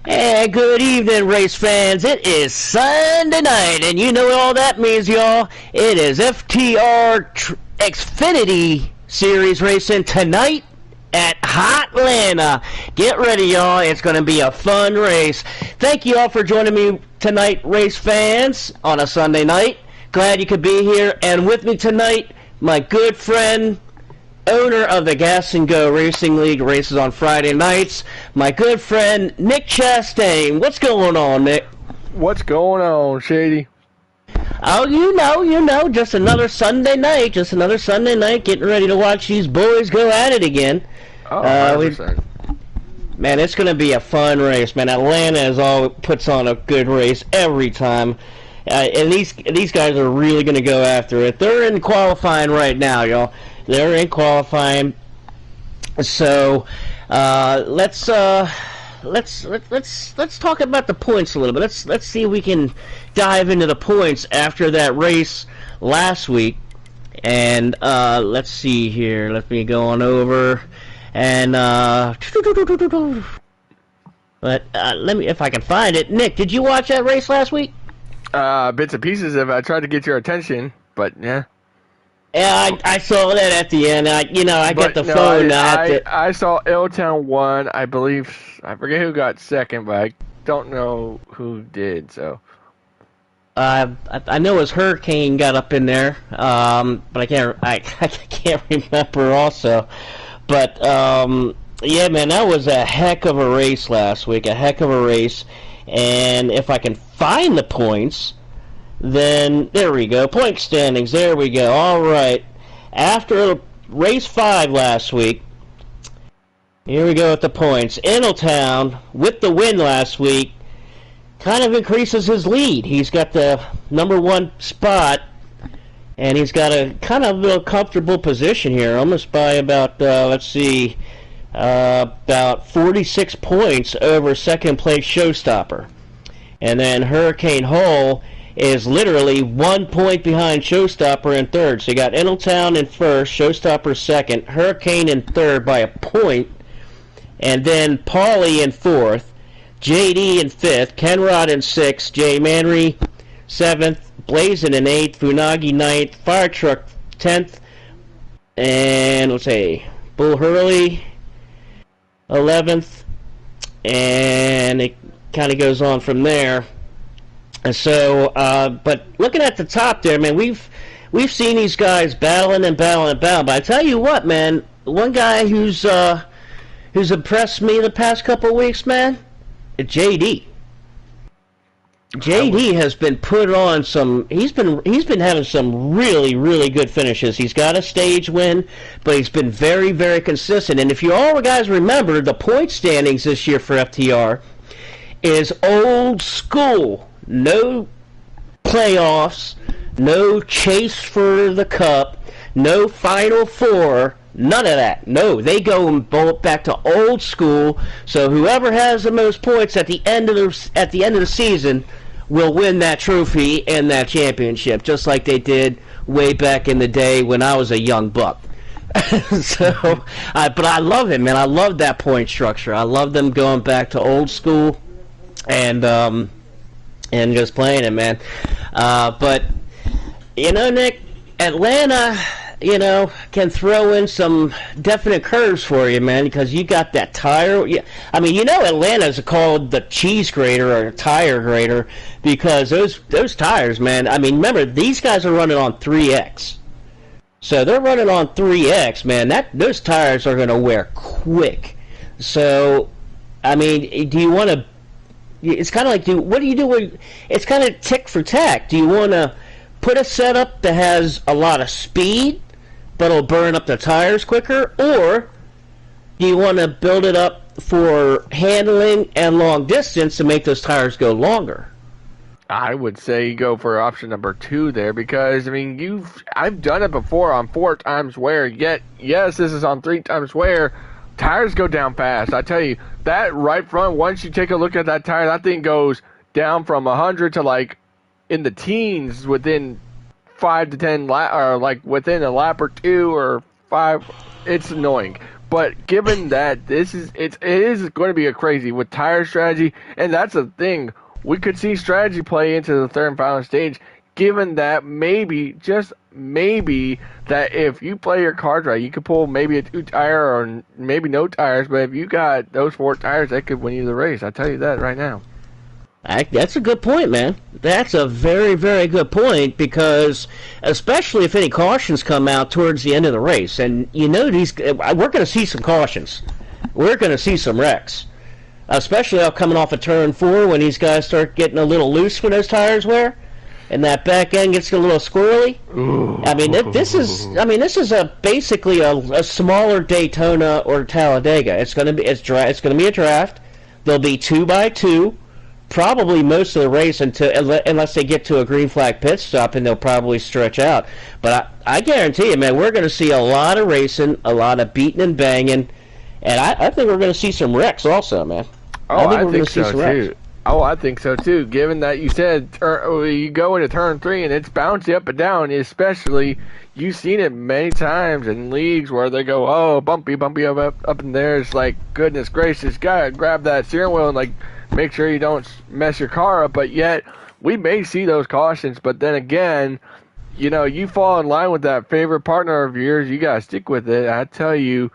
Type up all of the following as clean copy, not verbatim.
Hey, good evening, race fans. It is Sunday night, and you know what all that means, y'all. It is FTR Xfinity Series racing tonight at Hotlanta. Get ready, y'all. It's going to be a fun race. Thank you all for joining me tonight, race fans, on a Sunday night. Glad you could be here. And with me tonight, my good friend, owner of the Gas and Go Racing League, races on Friday nights, my good friend Nick Chastain. What's going on, Nick? What's going on, Shady? Oh, you know, just another Sunday night, getting ready to watch these boys go at it again. Oh, 100%. Man, it's going to be a fun race, man. Atlanta puts on a good race every time. And these guys are really going to go after it. They're in qualifying right now, y'all. They're in qualifying, so let's talk about the points a little bit. Let's see if we can dive into the points after that race last week. And let's see here. Let me go on over and but let me, if I can find it. Nick, did you watch that race last week? Bits and pieces of it. I tried to get your attention, but yeah. Yeah, I saw that at the end. I got the phone. I saw Illtown won. I believe, I forget who got second, but I don't know who did. So, I know his Hurricane got up in there, but I can't remember also. But yeah, man, that was a heck of a race last week. A heck of a race, and if I can find the points. Then, there we go. Point standings. There we go. All right. After race 5 last week, here we go with the points. Ingletown, with the win last week, kind of increases his lead. He's got the number 1 spot, and he's got a kind of little comfortable position here, almost by about, about 46 points over second place Showstopper. And then Hurricane Hole is literally 1 point behind Showstopper in third. So you got Ingletown in first, Showstopper second, Hurricane in third by a point, and then Paulie in fourth, JD in fifth, Kenrod in sixth, Jay Manry seventh, Blazin in eighth, Funagi ninth, Fire Truck 10th, and let's see, Bull Hurley 11th, and it kind of goes on from there. So, but looking at the top there, man, we've seen these guys battling. But I tell you what, man, one guy who's impressed me the past couple of weeks, man, JD. JD has been put on some. He's been having some really good finishes. He's got a stage win, but he's been very, very consistent. And if you all guys remember, the point standings this year for FTR is old school. No playoffs, no chase for the cup, no Final Four, none of that. No, they go back to old school. So whoever has the most points at the end of the season will win that trophy and that championship, just like they did way back in the day when I was a young buck. But I love it, man. I love that point structure. I love them going back to old school and just playing it, man. But, Nick, Atlanta, can throw in some definite curves for you, man, because you got that tire. Yeah, I mean, Atlanta's called the cheese grater or tire grater because those tires, man, I mean, remember, these guys are running on 3X. So they're running on 3X, man. Those tires are going to wear quick. So, I mean, do you want to... It's kind of like, what do you do? It's kind of tick for tack. Do you want to put a setup that has a lot of speed, but it'll burn up the tires quicker? Or do you want to build it up for handling and long distance to make those tires go longer? I would say go for option number 2 there because, I mean, I've done it before on 4 times wear, yet, yes, this is on 3 times wear. Tires go down fast. I tell you, that right front, once you take a look at that tire, that thing goes down from 100 to like in the teens within 5 to 10 or like within a lap or 2 or 5. It's annoying. But given that it is going to be a crazy with tire strategy, and that's the thing, we could see strategy play into the third and final stage. Given that maybe, just maybe, that if you play your cards right, you could pull maybe a 2-tire or maybe no tires. But if you got those 4 tires, that could win you the race. I tell you that right now. That's a good point, man. That's a very, very good point, because especially if any cautions come out towards the end of the race, and we're going to see some cautions. We're going to see some wrecks, especially coming off of turn 4 when these guys start getting a little loose when those tires wear, and that back end gets a little squirrely. Ooh. I mean, this is basically a smaller Daytona or Talladega. It's going to be a draft. There'll be 2x2. Probably most of the race unless they get to a green flag pit stop, and they'll probably stretch out. But I guarantee you, man, we're going to see a lot of racing, a lot of beating and banging, and I think we're going to see some wrecks also, man. I think so too. Oh, I think so too. Given that you said you go into turn 3 and it's bouncy up and down, especially you've seen it many times in leagues where they go, bumpy up in there. It's like, goodness gracious, gotta grab that steering wheel and make sure you don't mess your car up. But yet we may see those cautions. But then again, you fall in line with that favorite partner of yours, you gotta stick with it. I tell you,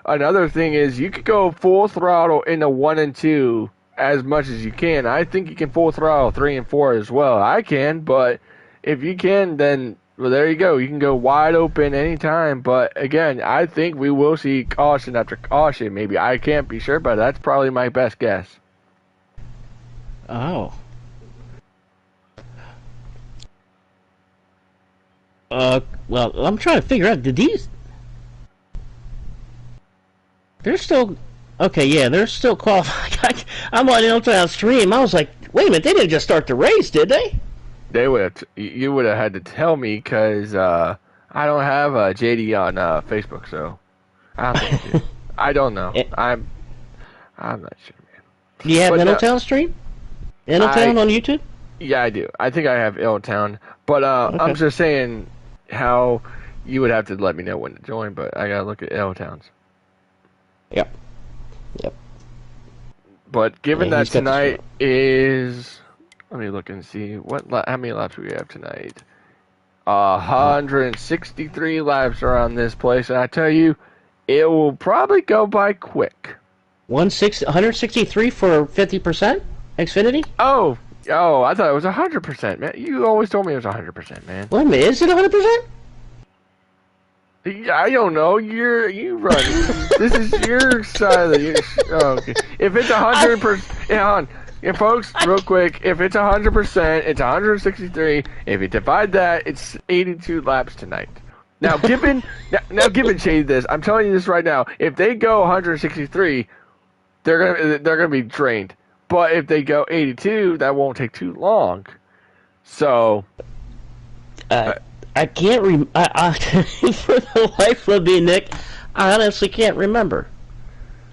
another thing is you could go full throttle into 1 and 2 as much as you can. I think you can full throttle 3 and 4 as well. I can, but if you can, then well, there you go. You can go wide open anytime. But again, I think we will see caution after caution. Maybe, I can't be sure, but that's probably my best guess. Oh. Well, I'm trying to figure out, they're still, okay, yeah, they're still qualified. I'm on Illtown stream. I was like, wait a minute, they didn't just start the race, did they? You would have had to tell me, because I don't have JD on Facebook, so I don't think I do. I don't know. I'm not sure, man. Do you have Illtown stream? Illtown on YouTube? Yeah, I do. I think I have Illtown, but okay. I'm just saying how you would have to let me know when to join, but I gotta look at Illtown's. Yep. But given that tonight is, let me look and see how many laps we have tonight. 163 laps around this place, and I tell you, it will probably go by quick. 163 for 50% Xfinity? Oh, I thought it was 100%, man. You always told me it was 100%, man. Wait a minute, is it 100%? I don't know. You run. This is your side of the. Oh, okay. If it's 100%, folks, real quick. If it's 100%, it's 163. If you divide that, it's 82 laps tonight. Now, given Shady this, I'm telling you this right now. If they go 163, they're gonna be drained. But if they go 82, that won't take too long. So. I can't for the life of me, Nick, I honestly can't remember.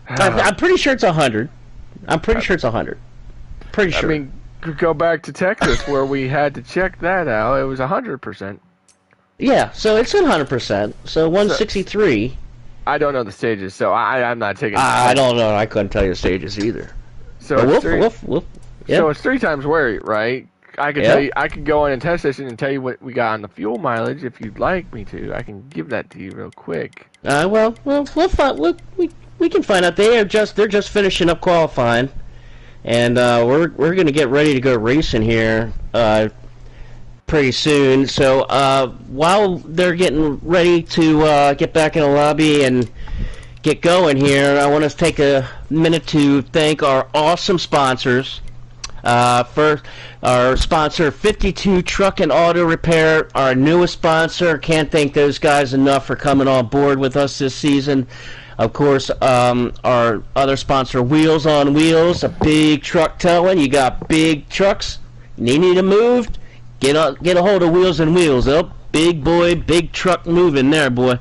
I'm pretty sure it's 100. I'm pretty sure it's 100. Pretty sure. I mean, go back to Texas where we had to check that out. It was 100%. Yeah, so it's 100%. So 163. I don't know the stages, so I'm not taking. I don't know. I couldn't tell you the stages either. So it's 3 times wear, right? I can tell you. I can go in and test this and tell you what we got on the fuel mileage if you'd like me to. I can give that to you real quick. We'll find. We can find out. They're just finishing up qualifying, and we're gonna get ready to go racing here pretty soon. So while they're getting ready to get back in the lobby and get going here, I want to take a minute to thank our awesome sponsors. First, our sponsor, 52 Truck and Auto Repair, our newest sponsor. Can't thank those guys enough for coming on board with us this season. Of course, our other sponsor, Wheels on Wheels, a big truck towing. You got big trucks, you need them moved, get a hold of Wheels on Wheels. Oh, big boy, big truck moving there, boy.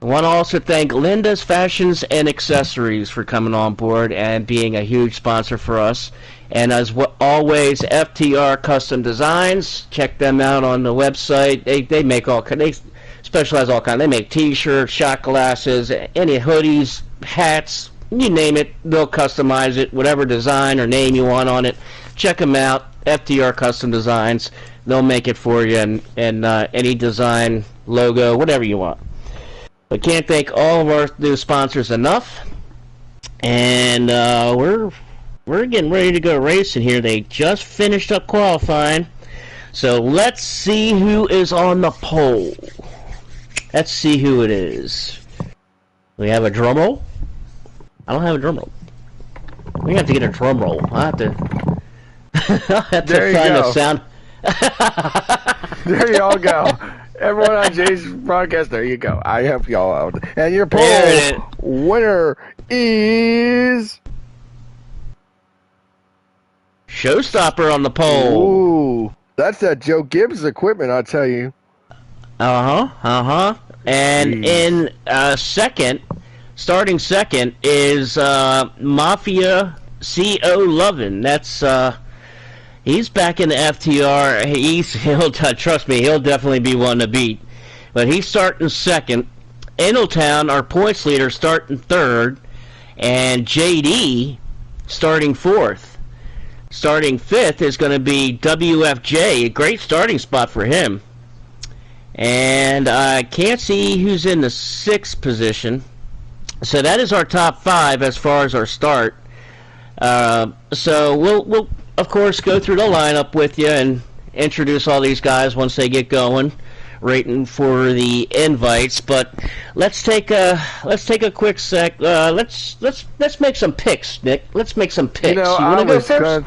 I want to also thank Linda's Fashions and Accessories for coming on board and being a huge sponsor for us. And as always, FTR Custom Designs. Check them out on the website. They make all. specialize all kinds. They make T-shirts, shot glasses, any hoodies, hats, you name it. They'll customize it, whatever design or name you want on it. Check them out, FTR Custom Designs. They'll make it for you, and any design, logo, whatever you want. But can't thank all of our new sponsors enough. And we're getting ready to go racing here. They just finished up qualifying. So let's see who is on the pole. Let's see who it is. We have a drum roll? I don't have a drum roll. We have to get a drum roll. I'll have to find a sound. There y'all go. Everyone on Jay's broadcast, there you go. I help y'all out. And your poll winner is... Showstopper on the pole. Ooh, that's that Joe Gibbs equipment, I'll tell you. And in second, starting second, is Mafia CO Lovin'. That's he's back in the FTR. Trust me, he'll definitely be one to beat. But he's starting second. Eneltown, our points leader, starting third, and JD starting fourth. Starting fifth is going to be WFJ. A great starting spot for him. And I can't see who's in the sixth position. So that is our top five as far as our start. So we'll of course go through the lineup with you and introduce all these guys once they get going, waiting for the invites. But let's take a quick sec. Let's make some picks, Nick. Let's make some picks. You know, you want to go first?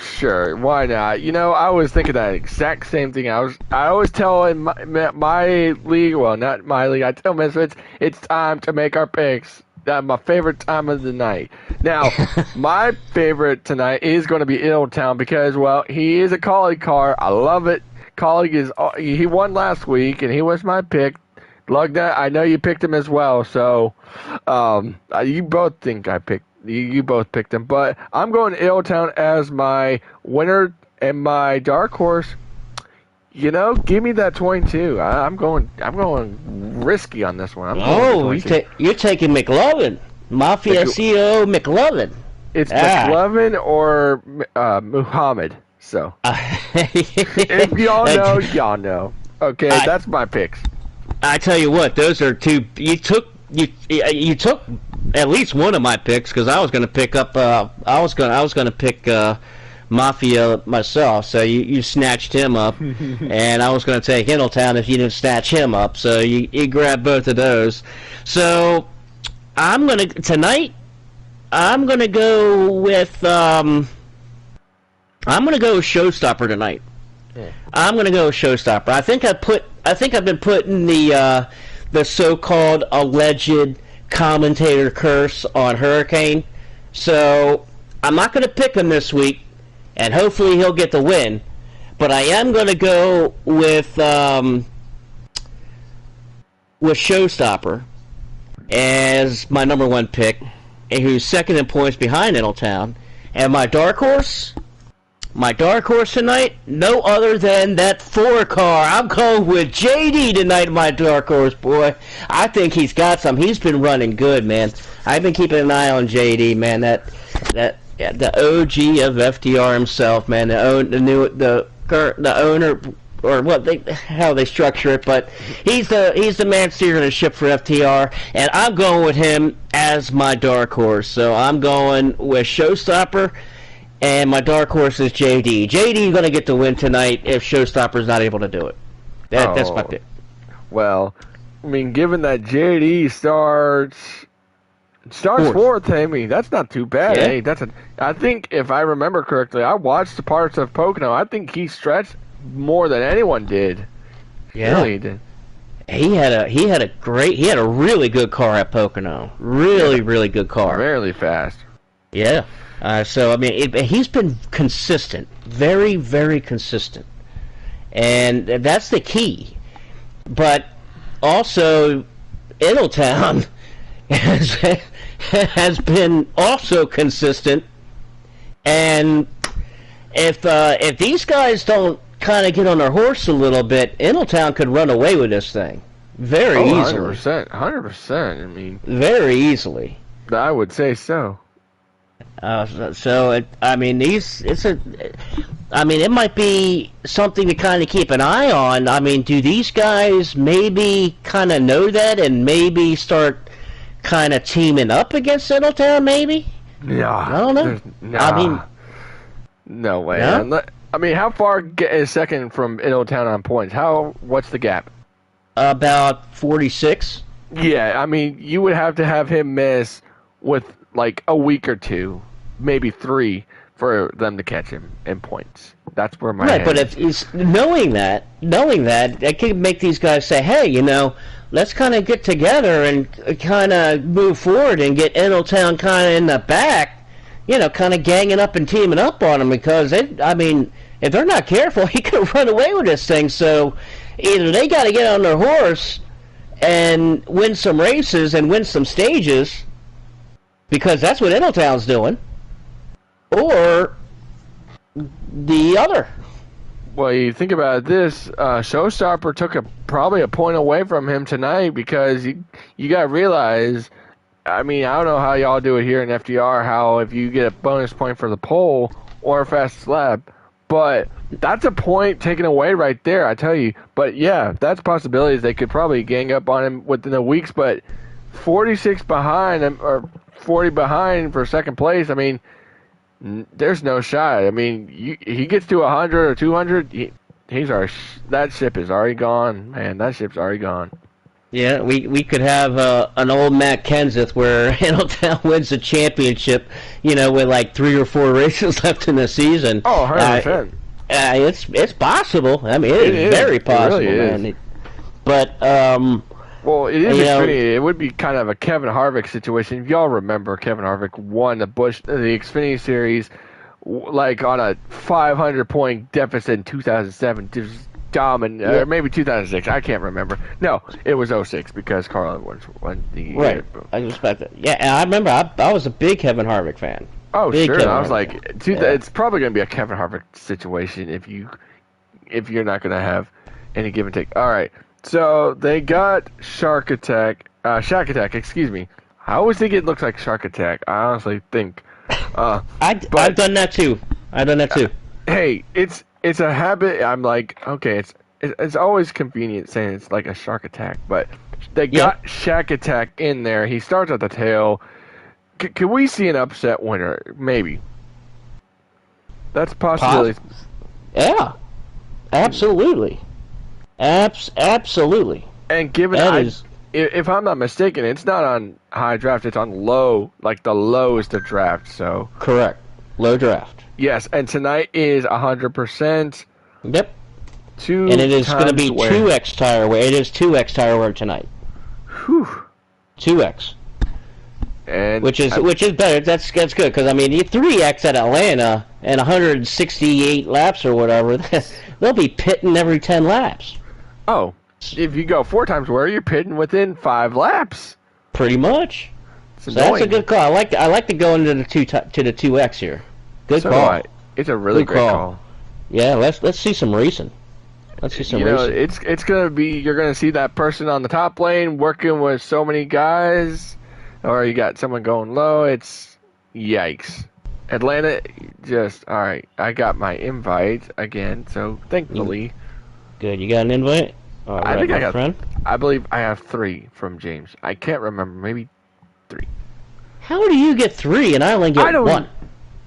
Sure, why not? You know, I was thinking that exact same thing. I always tell in my league, well, not my league, I tell Misfits, it's time to make our picks. That's my favorite time of the night. Now, my favorite tonight is going to be Iddletown because, well, he is a colleague car. I love it. Colleague he won last week, and he was my pick. Lugna, I know you picked him as well, so you both think I picked. You both picked him, but I'm going to Iddletown as my winner and my dark horse. You know, give me that 22. I'm going risky on this one. You're taking McLovin, Mafia CEO McLovin. It's McLovin or Muhammad. So if y'all know, y'all know. Okay, that's my picks. I tell you what, those are two. You took at least one of my picks because I was going to pick up. I was going to pick Mafia myself. So you snatched him up, and I was going to take Iddletown if you didn't snatch him up. So you grabbed both of those. So I'm going to go with Showstopper tonight. Yeah. I'm going to go with Showstopper. I think I've been putting the so-called alleged commentator curse on Hurricane, so I'm not going to pick him this week, and hopefully he'll get the win. But I am going to go with Showstopper as my number one pick, and who's second in points behind Iddletown. And my dark horse tonight, no other than that 4 car. I'm going with JD tonight, my dark horse, boy. I think he's got some. He's been running good, man. I've been keeping an eye on JD, man. The OG of FTR himself, man. The owner, or how they structure it, but he's the man steering the ship for FTR, and I'm going with him as my dark horse. So I'm going with Showstopper. And my dark horse is JD. JD going to get the win tonight if Showstopper's not able to do it. That's my pick. Well, I mean, given that JD starts fourth, I mean, that's not too bad. Yeah. Hey, I think if I remember correctly, I watched the parts of Pocono. I think he stretched more than anyone did. Yeah, really, he did. He had a really good car at Pocono. Really good car. Really fast. Yeah. So, I mean, he's been consistent. Very, very consistent. And that's the key. But also, Iddletown has been also consistent. And if these guys don't kind of get on their horse a little bit, Iddletown could run away with this thing. very Oh, easily. 100%. 100%. I mean, Very easily. I would say so. I mean, it might be something to kind of keep an eye on. I mean, do these guys maybe kind of know that and maybe start kind of teaming up against Middletown? Maybe. Yeah. I don't know. Nah. I mean, no way. no? I mean, how far is second from Middletown on points? What's the gap? About 46. Yeah, I mean, you would have to have him miss with like a week or two, maybe 3, for them to catch him in points. That's where my Right, head but is. if he's knowing that, it could make these guys say, "Hey, let's kind of get together and kind of move forward and get Middletown kind of in the back, kind of ganging up and teaming up on them." Because if they're not careful, he could run away with this thing. So either they got to get on their horse and win some races and win some stages, because that's what Middletown's doing, or the other. Well, you think about this, Showstopper took probably a point away from him tonight, because you got to realize, I mean, I don't know how y'all do it here in FTR, how if you get a bonus point for the pole or a fastest lap, but that's a point taken away right there, I tell you. But yeah, that's possibilities. They could probably gang up on him within the weeks, but 46 behind, or 40 behind for second place, I mean, there's no shot. I mean, he gets to 100 or 200, that ship is already gone, man. That ship's already gone. Yeah, we could have an old Matt Kenseth where Middletown wins the championship, with like 3 or 4 races left in the season. Oh, 100%. It's possible. I mean, it is very possible, it really man. is. Well, it is Xfinity. It would be kind of a Kevin Harvick situation. If y'all remember, Kevin Harvick won the Xfinity Series like on a 500-point deficit in 2007. Just dominant, or maybe 2006. I can't remember. No, it was 06 because Carl Edwards won the right. I respect it. Yeah, and I remember I was a big Kevin Harvick fan. Oh, big sure. Kevin I was Harvick like, fan. it's probably going to be a Kevin Harvick situation if you're not going to have any give and take. All right. So they got Shack Attack, excuse me. I always think it looks like Shark Attack. I honestly think. I've done that too. Hey, it's a habit. I'm like, okay, it's always convenient saying it's like a Shark Attack, but they got Shack Attack in there. He starts at the tail. Can we see an upset winner? Maybe. That's a possibility. Yeah, absolutely. Absolutely. And given if I'm not mistaken, it's not on high draft, it's on low, like the lowest of draft, so. Correct. Low draft. Yes, and tonight is 100%. Yep. And it is going to be 2x tire wear. It is 2x tire wear tonight. Whew. 2x. And which is better. That's good, because I mean, the 3x at Atlanta and 168 laps or whatever, they'll be pitting every 10 laps. Oh, if you go 4 times wear, you're pitting within 5 laps. Pretty much. So that's a good call. I like to go into the 2x here. Good call. It's a really great call. Yeah, let's see some racing. Let's see some racing. It's gonna be, you're gonna see that person on the top lane working with so many guys, or you got someone going low. It's yikes. Atlanta, just all right. I got my invite again, so thankfully. Good. You got an invite? I think I got. Friend? I believe I have 3 from James. I can't remember. Maybe 3. How do you get 3 and I only get 1?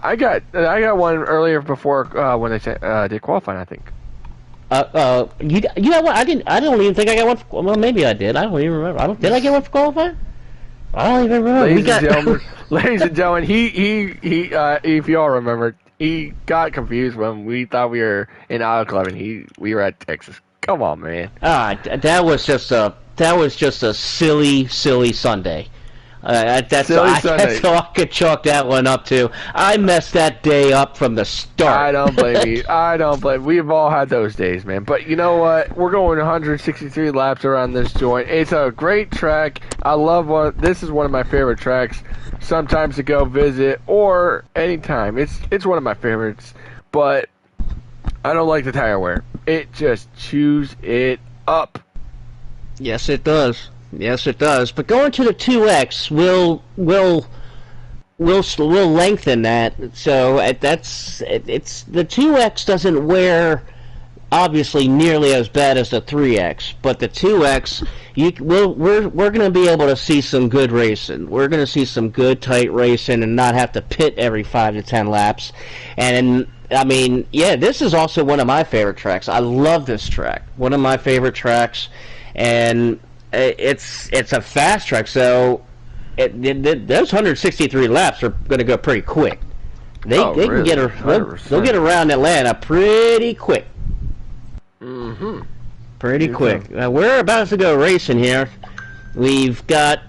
I got one earlier before when they did qualifying, I think. You got one? I don't even think I got one. Well, maybe I did. I don't even remember. Did I get one for qualifying? I don't even remember. Ladies and gentlemen, he if y'all remember, he got confused when we thought we were in Auto Club and we were at Texas. Come on, man. That was just a silly Sunday. That's all I could chalk that one up to. I messed that day up from the start. I don't blame you. We've all had those days, man. But you know what? We're going 163 laps around this joint. It's a great track. I love this is one of my favorite tracks. Sometimes to go visit or anytime. It's one of my favorites. But I don't like the tire wear. It just chews it up. Yes, it does. Yes, it does. But going to the 2X will lengthen that. So it's the 2X doesn't wear obviously nearly as bad as the 3X, but the 2X, we're going to be able to see some good racing. We're going to see some good tight racing and not have to pit every 5 to 10 laps. And I mean, yeah, this is also one of my favorite tracks. I love this track. One of my favorite tracks, and it's a fast track. So those 163 laps are going to go pretty quick. They can get they'll get around Atlanta pretty quick. Mm-hmm. Pretty quick. We're about to go racing here. We've got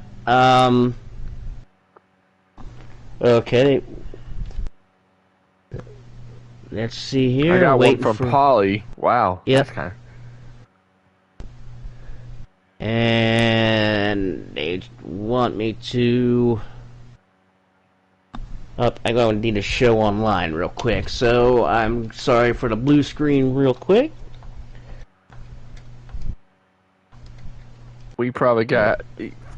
okay. Let's see here. I got one from Polly. Wow. Yep. That's kind of... And they want me to... I'm going to need to show online real quick. So I'm sorry for the blue screen real quick. We probably got...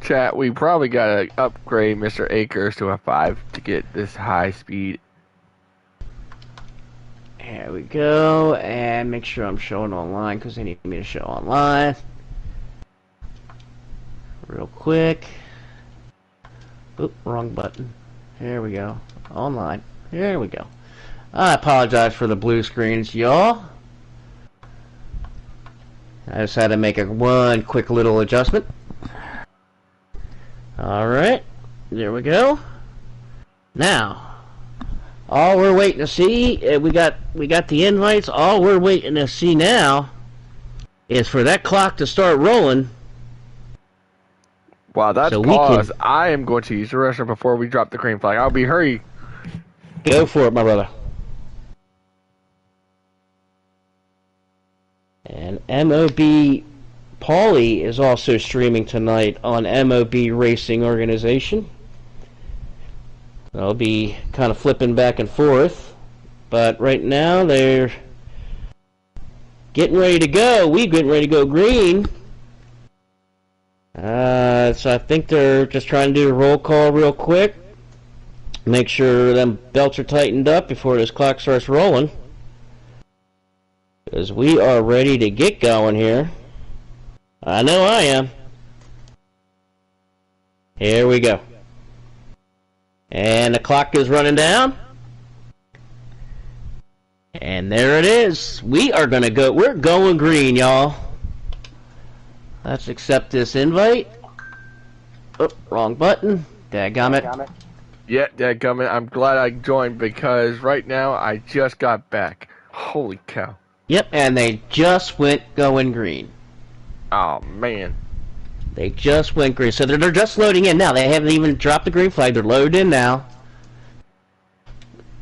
Chat, we probably got to upgrade Mr. Akers to a 5 to get this high speed. There we go, and make sure I'm showing online because they need me to show online. Real quick. Oop, wrong button. Here we go. Online. Here we go. I apologize for the blue screens, y'all. I just had to make one quick little adjustment. Alright, there we go. Now, all we're waiting to see, we got the invites. All we're waiting to see now is for that clock to start rolling. Wow, that's so pause. I am going to use the restroom before we drop the green flag. I'll be hurry. Go for it, my brother. And MOB Paulie is also streaming tonight on MOB Racing Organization. I'll be kind of flipping back and forth, but right now they're getting ready to go. We're getting ready to go green. So I think they're just trying to do a roll call real quick. Make sure them belts are tightened up before this clock starts rolling. Because we are ready to get going here. I know I am. Here we go. And the clock is running down. And there it is. We are going to go. We're going green, y'all. Let's accept this invite. Oh, wrong button. Dadgummit. Yeah, dadgummit. I'm glad I joined because right now I just got back. Holy cow. Yep, and they just went going green. Oh, man. They just went green. So they're just loading in now. They haven't even dropped the green flag. They're loaded in now.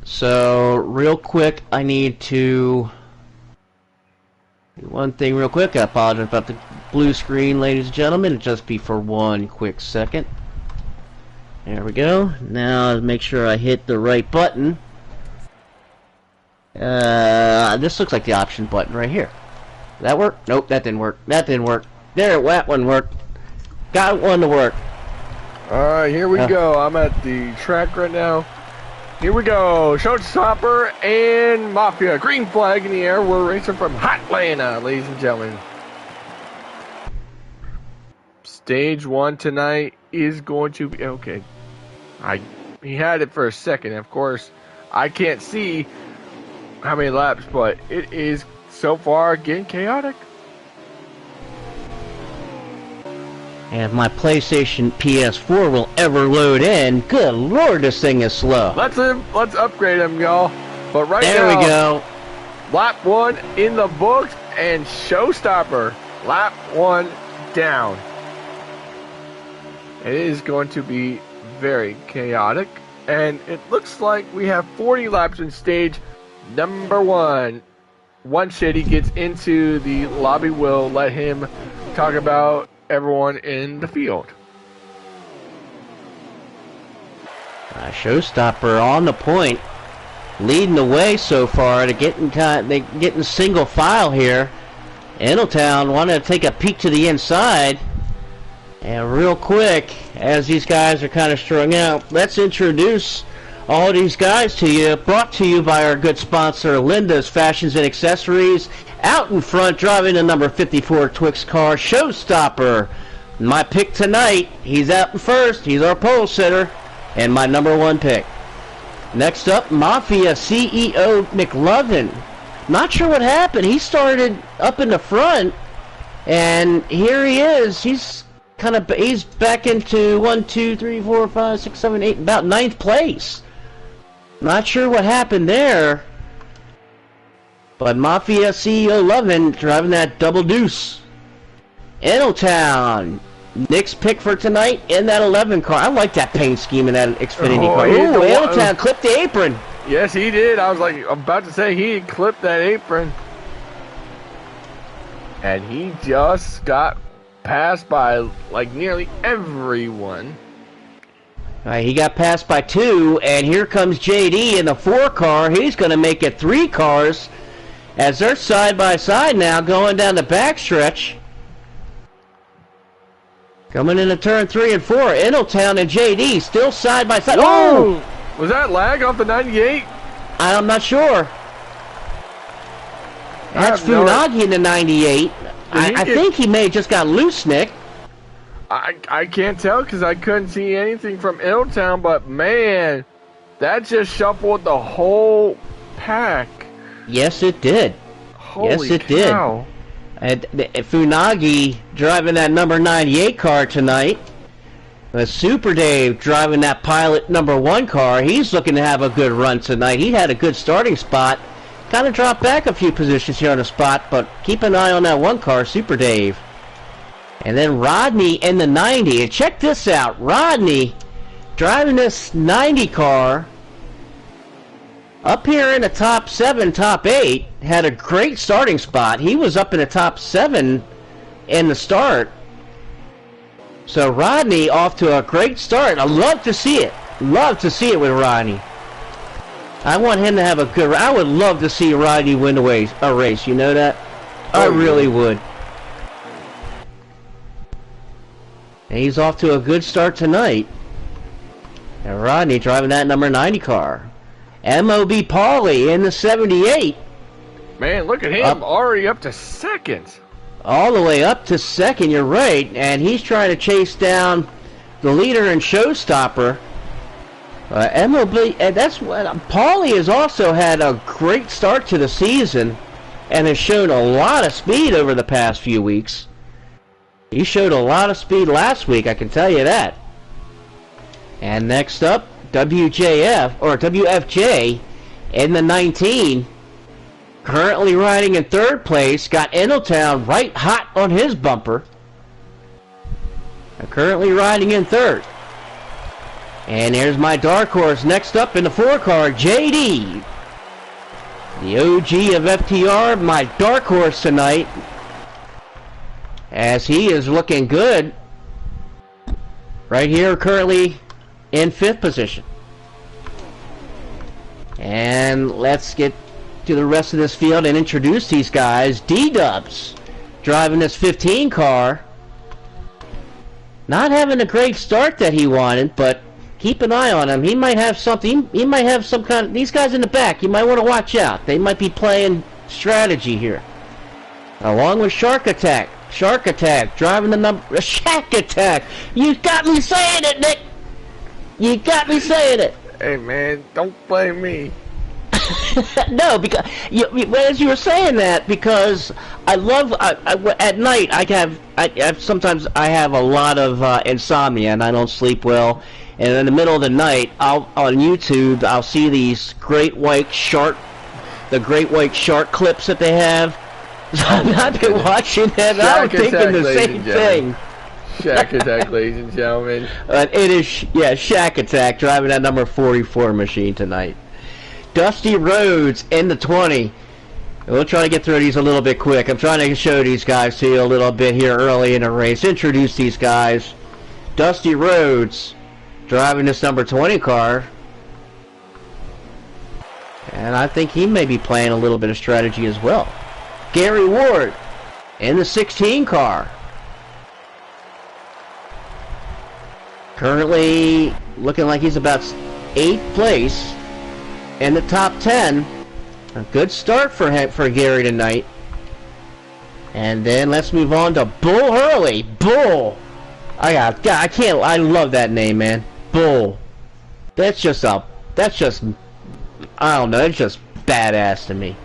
So, real quick, I need to do one thing real quick. I apologize about the blue screen, ladies and gentlemen. It'll just be for one quick second. There we go. Now, make sure I hit the right button. This looks like the option button right here. Did that work? Nope, that didn't work. That didn't work. There, that one worked. Got one to work. Alright, here we go. I'm at the track right now. Here we go. Showstopper and Mafia. Green flag in the air. We're racing from Hotlanta, ladies and gentlemen. Stage 1 tonight is going to be... Okay. He had it for a second. Of course, I can't see how many laps, but it is so far getting chaotic. And if my PlayStation PS4 will ever load in, good lord, this thing is slow. Let's upgrade him, y'all. But right there now, we go. Lap 1 in the books and Showstopper. Lap 1 down. It is going to be very chaotic, and it looks like we have 40 laps in stage number 1. Once Shady gets into the lobby, we'll let him talk about everyone in the field. Showstopper on the point, leading the way so far. To getting single file here, Eneltown wanted to take a peek to the inside. And real quick, as these guys are kind of strung out, let's introduce all these guys to you. Brought to you by our good sponsor, Linda's Fashions and Accessories. Out in front, driving the number 54 Twix car, Showstopper. My pick tonight, he's out in first. He's our pole sitter. And my number 1 pick. Next up, Mafia CEO McLovin. Not sure what happened. He started up in the front, and here he is. He's back into 1, 2, 3, 4, 5, 6, 7, 8, about 9th place. Not sure what happened there, but Mafia CEO Lovin driving that double deuce. Eneltown, Nick's pick for tonight in that 11 car. I like that paint scheme in that Xfinity car. Ooh, Eneltown clipped the apron. Yes, he did. I was about to say he clipped that apron. And he just got passed by nearly everyone. He got passed by 2, and here comes JD in the 4 car. He's going to make it 3 cars as they're side by side now going down the backstretch. Coming into turn 3 and 4, Eneltown and JD still side by side. Oh! Was that lag off the 98? I'm not sure. That's Funagi in the 98. I think he may have just got loose, Nick. I can't tell because I couldn't see anything from Eneltown, but man, that just shuffled the whole pack. Yes, it did. Holy yes, it cow. did. And Funagi driving that number 98 car tonight. Super Dave driving that Pilot number 1 car. He's looking to have a good run tonight. He had a good starting spot. Kind of dropped back a few positions here on the spot, but keep an eye on that 1 car, Super Dave. And then Rodney in the 90. And check this out. Rodney driving this 90 car up here in the top 7, top 8. Had a great starting spot. He was up in the top 7 in the start. So Rodney off to a great start. I love to see it. Love to see it with Rodney. I want him to have a good... I would love to see Rodney win a race. You know that? I really would. And he's off to a good start tonight. And Rodney driving that number 90 car. MOB Paulie in the 78. Man, look at him. Already up to 2nd. All the way up to 2nd, you're right, and he's trying to chase down the leader and Showstopper. MLB, and that's what Paulie has also had a great start to the season, and has shown a lot of speed over the past few weeks. He showed a lot of speed last week, I can tell you that. And next up, WFJ in the 19. Currently riding in 3rd place, got Eneltown right hot on his bumper. Currently riding in 3rd. And here's my dark horse next up in the 4 car, JD. The OG of FTR, my dark horse tonight. As he is looking good. Right here, currently in 5th position. And let's get to the rest of this field and introduce these guys. D-Dubs driving this 15 car. Not having a great start that he wanted, but keep an eye on him. He might have something. He might have some kind of... These guys in the back, you might want to watch out. They might be playing strategy here. Along with Shark Attack. Shark Attack driving the number... Shack Attack! You got me saying it, Nick! You got me saying it! Hey, man, don't blame me. No, because as you were saying that, because I love at night sometimes I have a lot of insomnia and I don't sleep well, and in the middle of the night on YouTube I'll see these great white shark clips that they have. So I've been watching them. I'm thinking the same thing. Shack Attack, ladies and gentlemen. It is Shack Attack driving that number 44 machine tonight. Dusty Rhodes in the 20. We'll try to get through these a little bit quick. I'm trying to show these guys to you a little bit here early in the race. Introduce these guys. Dusty Rhodes driving this number 20 car. And I think he may be playing a little bit of strategy as well. Gary Ward in the 16 car. Currently looking like he's about 8th place in the top 10. A good start for Gary tonight. And then let's move on to Bull Hurley. Bull. I love that name, man. Bull. That's just, I don't know, it's just badass to me.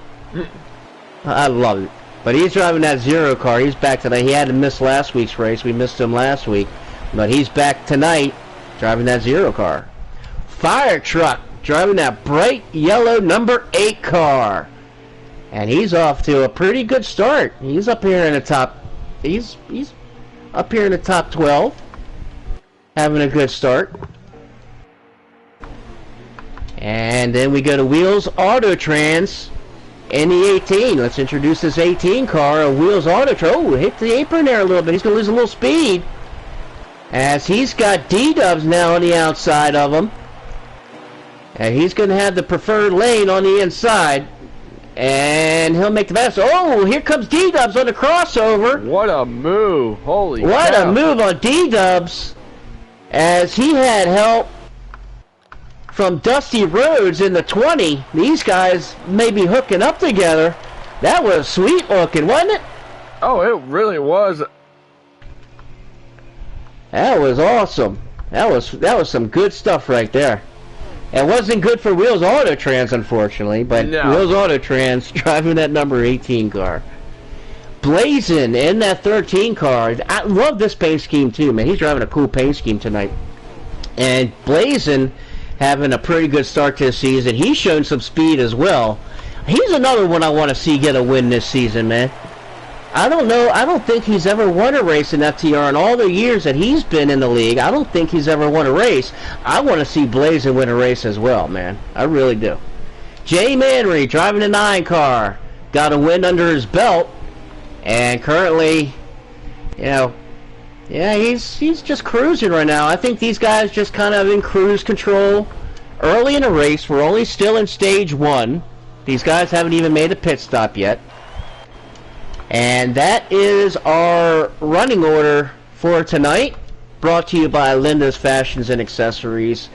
I love it. But he's driving that 0 car. He's back tonight. He had to miss last week's race. We missed him last week. But he's back tonight driving that 0 car. Fire Truck driving that bright yellow number 8 car. And he's off to a pretty good start. He's up here in the top. He's up here in the top 12. Having a good start. And then we go to Wheels Auto Trans in the 18. Let's introduce this 18 car, a Wheels Auto Trans. Oh, hit the apron there a little bit. He's going to lose a little speed. As he's got D-Dubs now on the outside of him. And he's going to have the preferred lane on the inside. And he'll make the pass. Oh, here comes D-Dubs on the crossover. What a move. Holy cow. What a move on D-Dubs. As he had help from Dusty Rhodes in the 20. These guys may be hooking up together. That was sweet looking, wasn't it? Oh, it really was. That was awesome. That was some good stuff right there. It wasn't good for Wheels Auto Trans, unfortunately, but no. Wheels Auto Trans driving that number 18 car. Blazin in that 13 car. I love this paint scheme too, man. He's driving a cool paint scheme tonight. And Blazin having a pretty good start to the season. He's shown some speed as well. He's another one I want to see get a win this season, man. I don't know. I don't think he's ever won a race in FTR in all the years that he's been in the league. I don't think he's ever won a race. I want to see Blazin win a race as well, man. I really do. Jay Manry driving a 9 car. Got a win under his belt. And currently, you know, yeah, he's just cruising right now. I think these guys just kind of in cruise control. Early in the race, we're only still in stage 1. These guys haven't even made a pit stop yet. And that is our running order for tonight. Brought to you by Linda's Fashions and Accessories.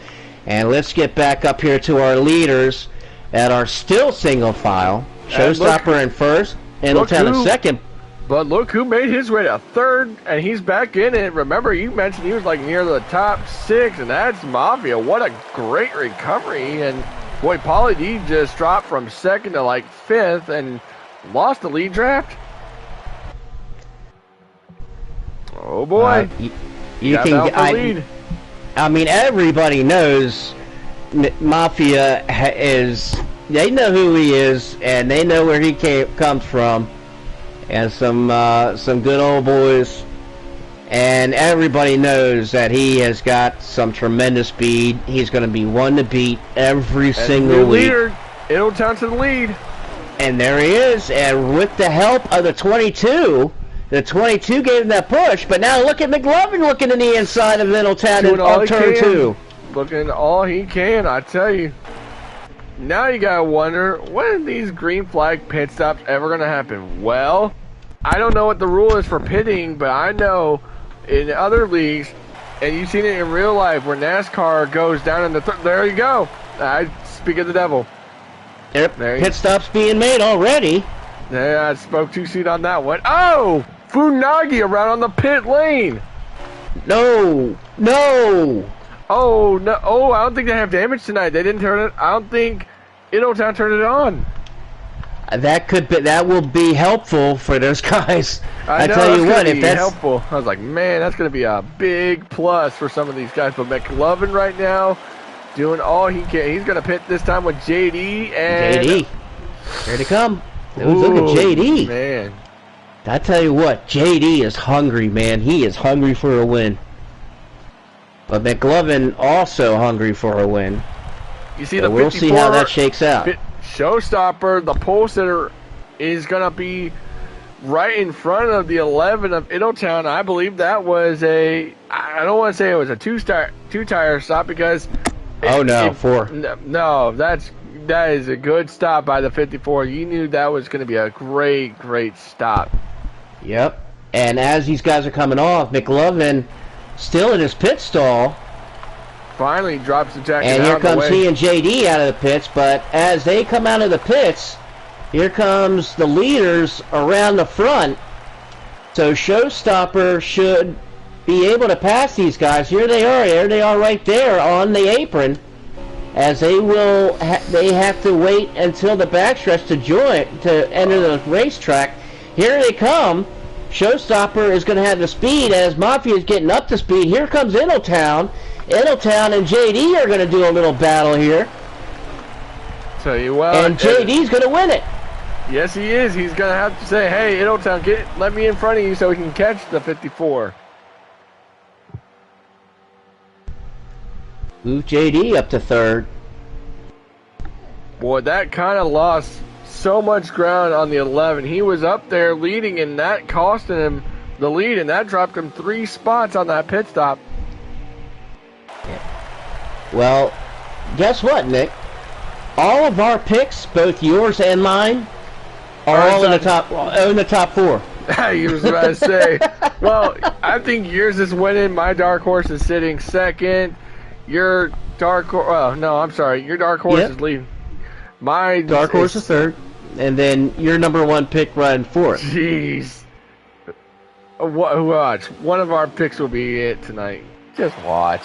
And let's get back up here to our leaders that are still single file. Showstopper in first, Middletown in second. But look who made his way to 3rd, and he's back in it. Remember, you mentioned he was like near the top 6, and that's Mafia. What a great recovery. And boy, Pauly D just dropped from 2nd to like 5th and lost the lead draft. Oh boy. You can get, I mean, everybody knows Mafia is, they know who he is, and they know where he comes from. And some good old boys, and everybody knows that he has got some tremendous speed. He's going to be one to beat every single week. Leader, Middletown to the lead, and there he is. And with the help of the 22 gave him that push. But now look at McLovin looking in the inside of Middletown on turn 2, looking all he can. I tell you. Now you gotta wonder, when are these green flag pit stops ever gonna happen? Well, I don't know what the rule is for pitting, but I know in other leagues, and you've seen it in real life, where NASCAR goes down in the there you go. I speak of the devil. Yep, pit stops being made already. Yeah, I spoke too soon on that one. Oh, Funagi around on the pit lane. No. Oh no! Oh, I don't think they have damage tonight. They didn't turn it. I don't think Middletown turned it on. That will be helpful for those guys. I tell you what, if that's helpful, I was like, man, that's going to be a big plus for some of these guys. But McLovin right now, doing all he can. He's going to pit this time with JD and JD. Here they come. Look at JD. Man, I tell you what, JD is hungry, man. He is hungry for a win. But McLovin also hungry for a win. You see, so we'll see how that shakes out. Showstopper, the pole sitter, is going to be right in front of the 11 of Middletown. I believe that was I don't want to say it was a two-tire stop because... four. No, that is a good stop by the 54. You knew that was going to be a great stop. Yep. And as these guys are coming off, McLovin still in his pit stall. Finally drops the jacket And out here of the comes way. he and JD out of the pits. But as they come out of the pits, here comes the leaders around the front. So Showstopper should be able to pass these guys. Here they are. Here they are right there on the apron. As they will, they have to wait until the backstretch to enter the racetrack. Here they come. Showstopper is going to have the speed as Mafia is getting up to speed. Here comes Innotown. Innotown and JD are going to do a little battle here. Tell you what. And JD's going to win it. Yes, he is. He's going to have to say, hey, Innotown, let me in front of you so we can catch the 54. Move JD up to third. Boy, that kind of lost so much ground on the 11. He was up there leading, and that costed him the lead, and that dropped him 3 spots on that pit stop. Well, guess what, Nick? All of our picks, both yours and mine, are all in the top 4. You was about to say. Well, I think yours is winning. My dark horse is sitting second. Your dark horse. Oh no, I'm sorry. Your dark horse is leading. My dark horse is third, and then your number 1 pick running fourth. Jeez. Watch. One of our picks will be it tonight. Just watch.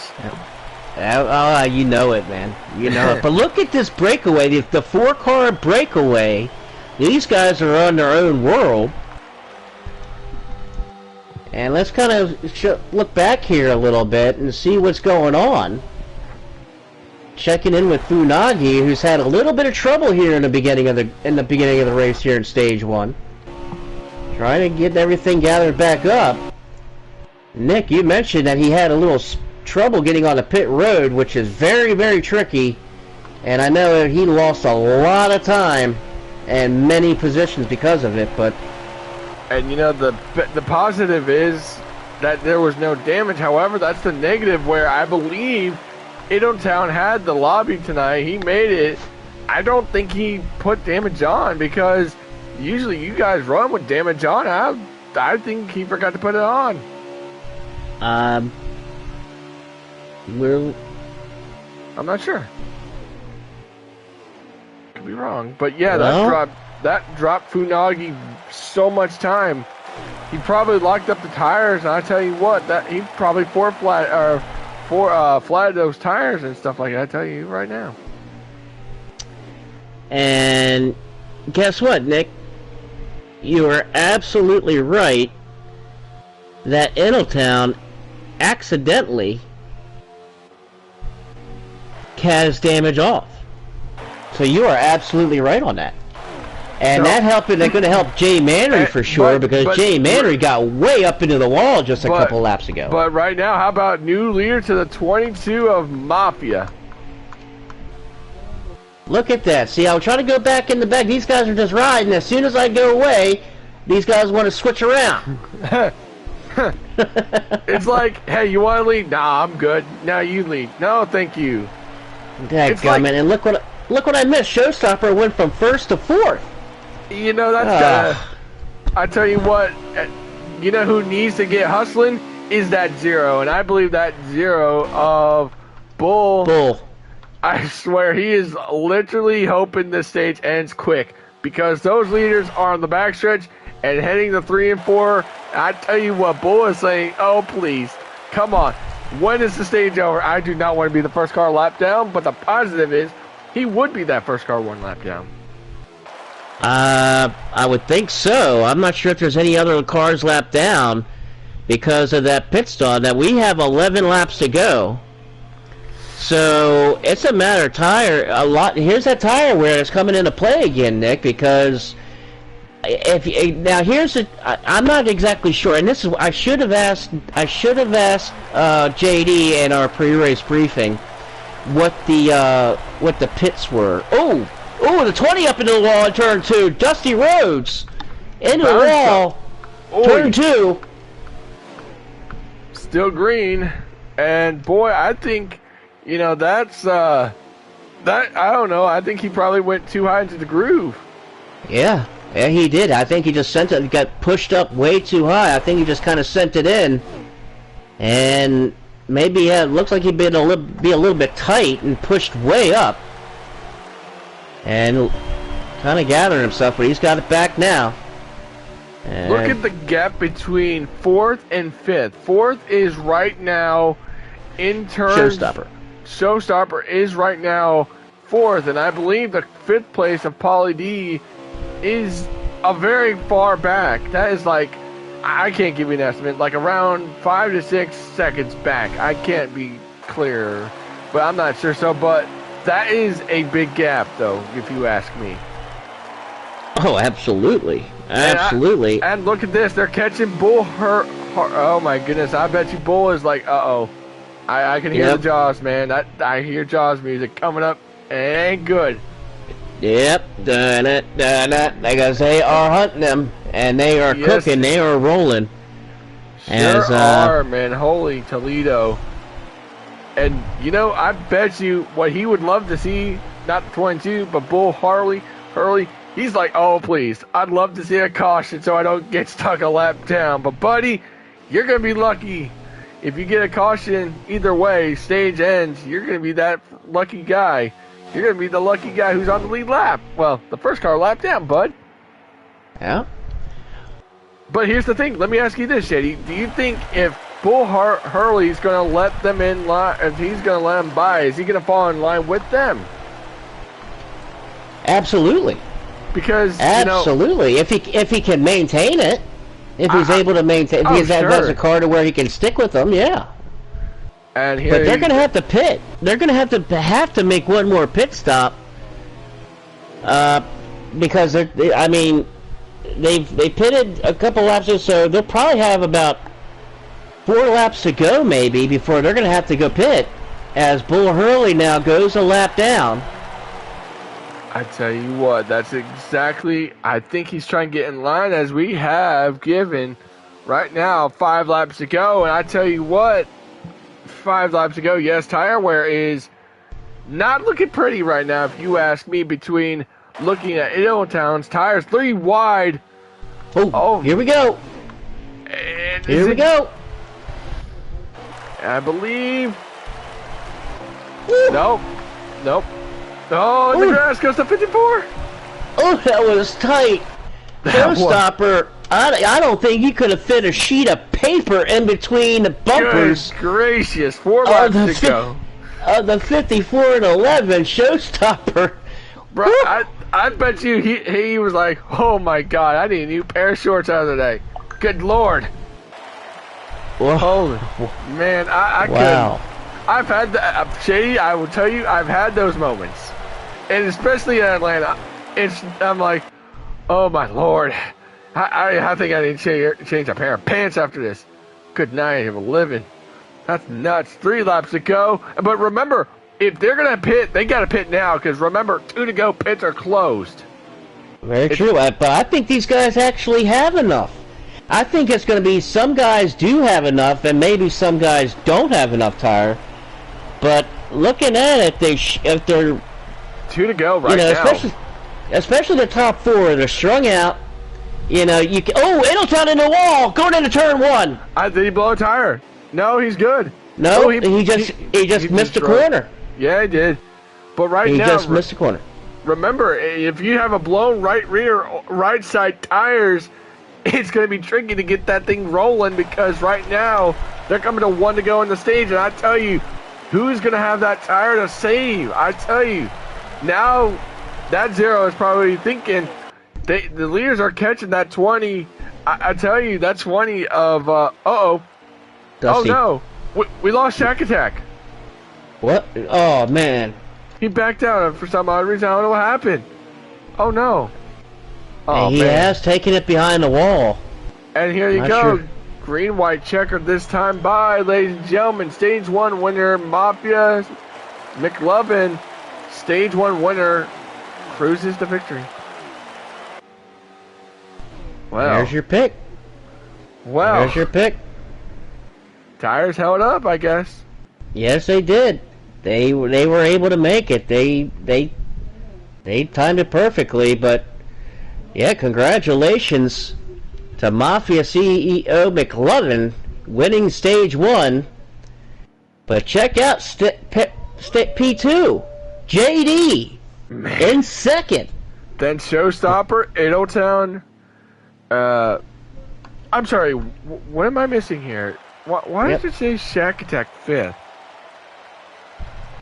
You know it, man. You know it. But look at this breakaway. The 4-car breakaway. These guys are on their own world. And let's kind of look back here a little bit and see what's going on. Checking in with Funagi, who's had a little bit of trouble here in the beginning of the race here in stage 1. Trying to get everything gathered back up. Nick, you mentioned that he had a little trouble getting on the pit road, which is very, very tricky. And I know that he lost a lot of time and many positions because of it, but... And you know, the positive is that there was no damage. However, that's the negative, where I believe Innotown had the lobby tonight. He made it. I don't think he put damage on, because usually you guys run with damage on. I think he forgot to put it on. I'm not sure. Could be wrong, but yeah, that dropped Funagi so much time. He probably locked up the tires, and I tell you what, that he probably flatted those tires and stuff like that. I tell you right now. And guess what, Nick? You are absolutely right that Innotown accidentally has damage off. So you are absolutely right on that. And they're going to help Jay Mannery for sure, because Jay Mannery got way up into the wall just a couple laps ago. But right now, how about new leader to the 22 of Mafia? Look at that. See, I was trying to go back in the back. These guys are just riding. As soon as I go away, these guys want to switch around. It's like, hey, you want to lead? Nah, I'm good. Now you lead. No, thank you. Dadgummit. And look what I missed. Showstopper went from first to fourth. You know, that's I tell you what, you know who needs to get hustling is that 0, and I believe that 0 of Bull. I swear he is literally hoping this stage ends quick, because those leaders are on the backstretch and heading to 3 and 4. I tell you what, Bull is saying, oh please, come on, when is the stage over? I do not want to be the first car lap down, but the positive is he would be that first car 1 lap down. I would think so. I'm not sure if there's any other cars lapped down because of that pit stop. That we have 11 laps to go, so it's a matter of tire. Here's that tire wear that's coming into play again, Nick. Because I'm not exactly sure, and this is I should have asked JD in our pre-race briefing what the pits were. Oh, the 20 up into the wall in turn 2. Dusty Rhodes into the wall. Turn 2. Still green. And boy, I think, you know, that's I don't know. I think he probably went too high into the groove. Yeah, yeah, he did. I think he just sent it. Got pushed up way too high. I think he just kind of sent it in, and maybe it looks like he'd be a little bit tight and pushed way up, and kind of gathering himself. But he's got it back now. And look at the gap between 4th and 5th. 4th is right now in terms. Showstopper is right now 4th, and I believe the 5th place of Pauly D is a very far back. That is like, I can't give you an estimate, like around 5 to 6 seconds back. I can't be clearer, but I'm not sure. So, but that is a big gap, though, if you ask me. Oh, absolutely. Absolutely. And look at this. They're catching Bull. Oh, my goodness. I bet you Bull is like, uh-oh. I can hear the Jaws, man. I hear Jaws music coming up. Ain't good. Yep. Because they are hunting them. And they are cooking. They are rolling. Sure are, man. Holy Toledo. And, you know, I bet you what he would love to see, not the 22, but Bull Hurley, he's like, oh, please, I'd love to see a caution so I don't get stuck a lap down. But, buddy, you're going to be lucky. If you get a caution either way, stage ends, you're going to be that lucky guy. You're going to be the lucky guy who's on the lead lap. Well, the first car lap down, bud. Yeah. But here's the thing. Let me ask you this, Shady. Do you think if Bull Hurley's going to let them in line, if he's going to let them by, is he going to fall in line with them? Absolutely. Because absolutely, you know, if he can maintain it, if he's able to maintain, if he has a car to where he can stick with them, yeah. And here but they're going to have to pit. They're going to have to make one more pit stop. Because they pitted a couple laps or so. They'll probably have about 4 laps to go, maybe, before they're going to have to go pit. As Bull Hurley now goes a lap down. I tell you what, that's exactly, I think he's trying to get in line as we have given right now 5 laps to go. And I tell you what, 5 laps to go, yes, tire wear is not looking pretty right now, if you ask me, between looking at Middletown's tires 3 wide. Oh, here we go. And here we go. I believe. Woo. Nope. Oh, and the grass goes to 54. Oh, that was tight. Showstopper, I don't think he could have fit a sheet of paper in between the bumpers. Good gracious, 4 laps to go. The 54 and 11 Showstopper. Bro, I bet you he was like, oh my God, I need a new pair of shorts out of the day. Good Lord. Whoa. Holy man, I wow. couldn't. I've had that, Shady, I will tell you, I've had those moments. And especially in Atlanta, I'm like, oh my Lord, I think I need to change a pair of pants after this. Good night of a living. That's nuts. 3 laps to go. But remember, if they're going to pit, they got to pit now, because remember, 2 to go, pits are closed. Very true, but I think these guys actually have enough. I think it's going to be some guys do have enough, and maybe some guys don't have enough tire. But looking at it, if they're 2 to go right now, especially the top 4, they're strung out. You know, Middletown in the wall, going into turn 1. Did he blow a tire? No, he's good. No, he just missed the corner. Yeah, he did. But now he just missed the corner. Remember, if you have a blown right rear, right side tires, it's going to be tricky to get that thing rolling, because right now they're coming to 1 to go in the stage, and I tell you, who's going to have that tire to save? I tell you, now that 0 is probably thinking the leaders are catching that 20. I tell you, that 20 of oh no, we lost Shack Attack. What? Oh man, he backed out for some odd reason. I don't know what happened. Oh no. Oh, he has taken it behind the wall. And here you go. Sure. Green, white checker this time by, ladies and gentlemen. Stage 1 winner, Mafia McLovin. Stage 1 winner cruises to victory. Wow. There's your pick. Wow. There's your pick. Tires held up, I guess. Yes, they did. They were able to make it. They timed it perfectly, but Yeah, congratulations to Mafia CEO McLovin winning stage 1. But check out P2. JD in second. Then Showstopper, Idletown. I'm sorry, what am I missing here? Why does it say Shack Attack 5th?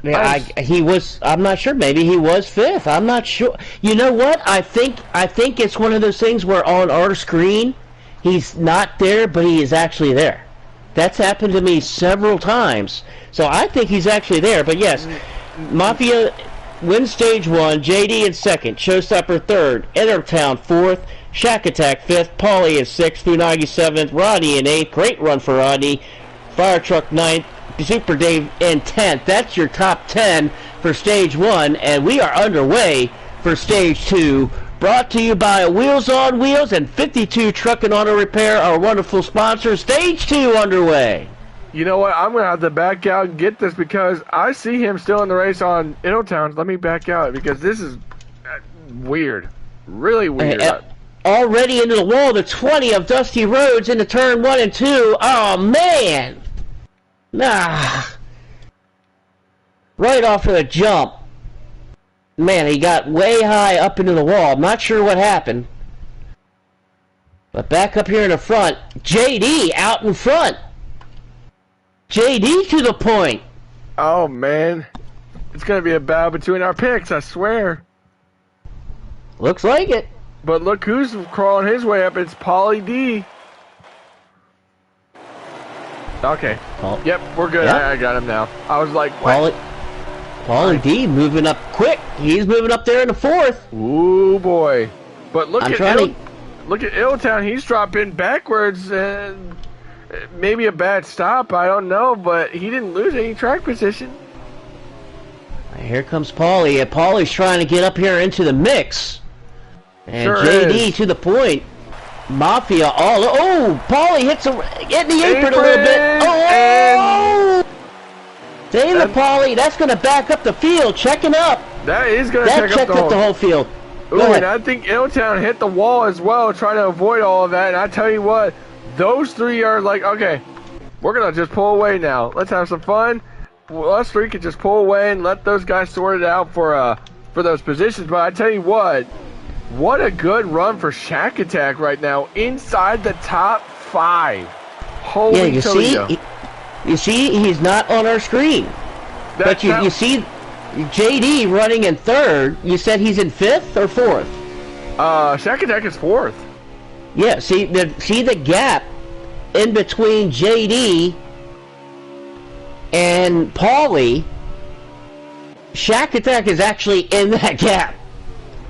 Yeah, I'm not sure. Maybe he was 5th. I'm not sure. You know what? I think it's one of those things where on our screen, he's not there, but he is actually there. That's happened to me several times. So I think he's actually there. But yes, Mafia wins stage 1, JD in second, Showstopper 3rd, Entertown 4th, Shack Attack 5th, Paulie is 6th, Unagi 7th, Rodney in 8th. Great run for Rodney. Fire Truck 9th. Super Dave in 10th. That's your top 10 for stage 1, and we are underway for stage 2. Brought to you by Wheels on Wheels and 52 Truck and Auto Repair, our wonderful sponsors. Stage 2 underway. You know what? I'm going to have to back out and get this because I see him still in the race on Idletown. Let me back out because this is weird. Really weird. Already into the wall, the 20 of Dusty Rhodes into turn 1 and 2. Oh, man. Nah. Right off of the jump. Man, he got way high up into the wall. I'm not sure what happened. But back up here in the front, JD out in front. JD to the point. Oh, man. It's going to be a battle between our picks, I swear. Looks like it. But look who's crawling his way up. It's Paulie D. Okay. Yep, we're good. Yep. I got him now. I was like, what? Paulie D moving up quick. He's moving up there in the 4th. Ooh, boy. But look at Idletown. He's dropping backwards and maybe a bad stop. I don't know, but he didn't lose any track position. Here comes Paulie. Paulie's trying to get up here into the mix. And sure JD is. To the point. Mafia all... Oh, Paulie hits the apron a little bit. Oh! David Paulie, that's going to back up the field. Checking up. That is going to check up the whole field. Ooh, and I think Idletown hit the wall as well, trying to avoid all of that. And I tell you what, those three are like, okay, we're going to just pull away now. Let's have some fun. Well, us three can just pull away and let those guys sort it out for those positions. But I tell you what a good run for Shack Attack right now, inside the top 5. Holy you see, he's not on our screen. But you see JD running in 3rd. You said he's in 5th or 4th? Shack Attack is 4th. Yeah, see the gap in between JD and Paulie. Shack Attack is actually in that gap.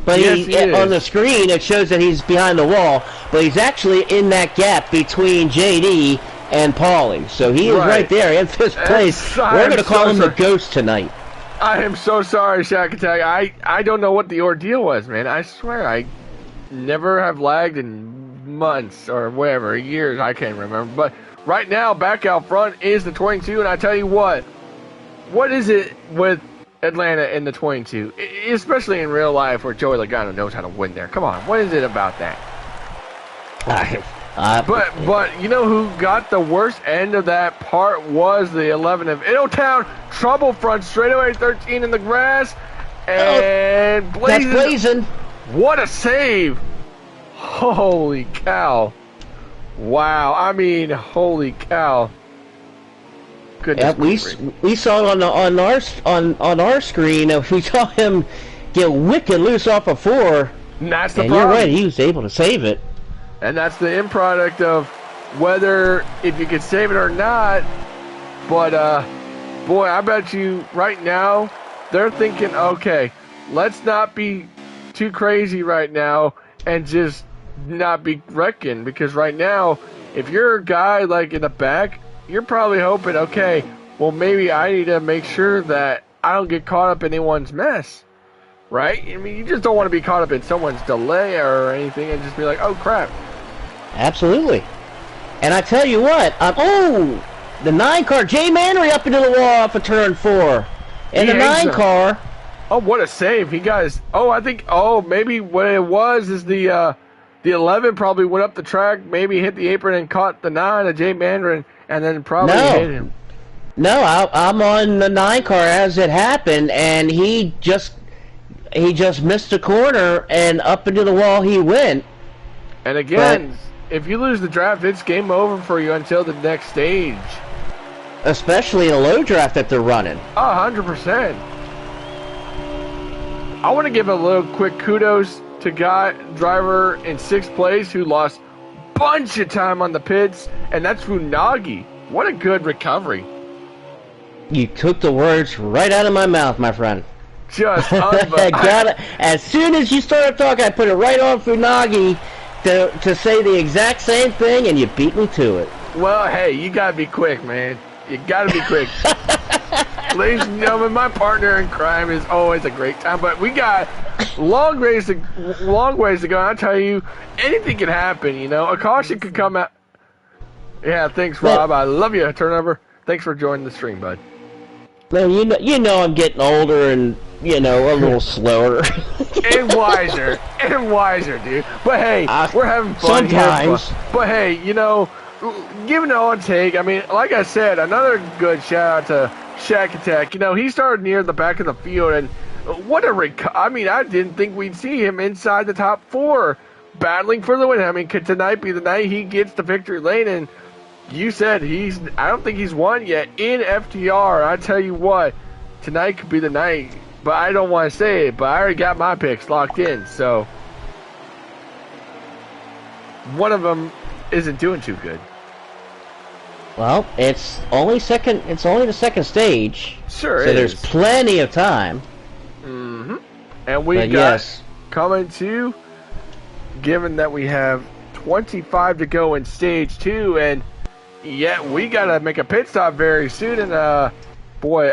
But yes, on the screen, it shows that he's behind the wall, but he's actually in that gap between JD and Paulie. So he is right there in 5th place. We're going to call him the Ghost tonight. I am so sorry, Shack Attack. I don't know what the ordeal was, man. I swear I never have lagged in months or whatever, years. I can't remember. But right now, back out front is the 22, and I tell you what is it with Atlanta in the 22, especially in real life where Joey Logano knows how to win there? Come on, what is it about that? But you know who got the worst end of that part was the 11 of Idletown. Trouble front straightaway 13 in the grass, and Blazin'. What a save! Holy cow! Wow, I mean, holy cow! Goodness, we saw on our screen. We saw him get wicked loose off a 4. And that's the problem. You're right, he was able to save it. And that's the end product of whether if you can save it or not. But boy, I bet you right now they're thinking, okay, let's not be too crazy right now and just not be wrecking, because right now, if you're a guy like in the back, you're probably hoping, okay, well, maybe I need to make sure that I don't get caught up in anyone's mess, right? I mean, you just don't want to be caught up in someone's delay or anything and just be like, oh, crap. Absolutely. And I tell you what, the 9 car, Jay Mannery up into the wall off of turn 4. And the 9 car Oh, what a save! He got his. Oh, I think. Oh, maybe what it was is the 11 probably went up the track, maybe hit the apron and caught the 9 of Jay Mandarin, and then probably hit him. No, I'm on the 9 car as it happened, and he just missed the corner and up into the wall he went. And again, if you lose the draft, it's game over for you until the next stage. Especially a low draft that they're running. 100%. I want to give a little quick kudos to driver in 6th place who lost a bunch of time on the pits, and that's Funagi. What a good recovery. You took the words right out of my mouth, my friend. Just as soon as you started talking, I put it right on Funagi to say the exact same thing, and you beat me to it. Well, hey, you gotta be quick, man. You gotta be quick. Ladies and gentlemen, my partner in crime is always a great time, but we got long ways to go. I'll tell you, anything can happen. You know, a caution could come out. Yeah, thanks, Rob. I love you, Turnover. Thanks for joining the stream, bud. Well, you know I'm getting older and, a little slower. and wiser, dude. But hey, we're having fun. Sometimes. But hey, give it all and take. I mean, like I said, another good shout out to Shack Attack. He started near the back of the field, and what a I mean, I didn't think we'd see him inside the top 4 battling for the win. I mean, could tonight be the night he gets the victory lane? And you said I don't think he's won yet in FTR. I tell you what, tonight could be the night. But I don't want to say it, but I already got my picks locked in, so one of them isn't doing too good. Well, it's only the second stage. Sure so is. There's plenty of time. Mm-hmm. And we got coming to, given that we have 25 to go in stage 2, and yet we gotta make a pit stop very soon. And boy,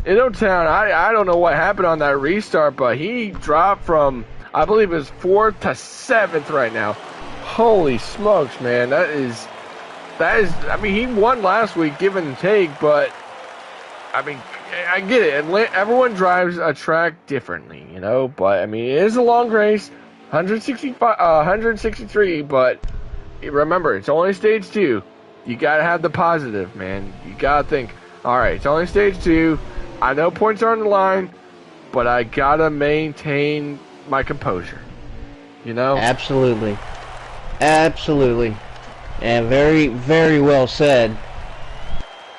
in O-Town, I don't know what happened on that restart, but he dropped from, I believe it was 4th to 7th right now. Holy smokes, man! That is. I mean, he won last week, give and take, but I mean, I get it. Everyone drives a track differently, But I mean, it is a long race, 163. But remember, it's only stage 2. You gotta have the positive, man. You gotta think, all right, it's only stage 2. I know points are on the line, but I gotta maintain my composure. Absolutely. And very, very well said.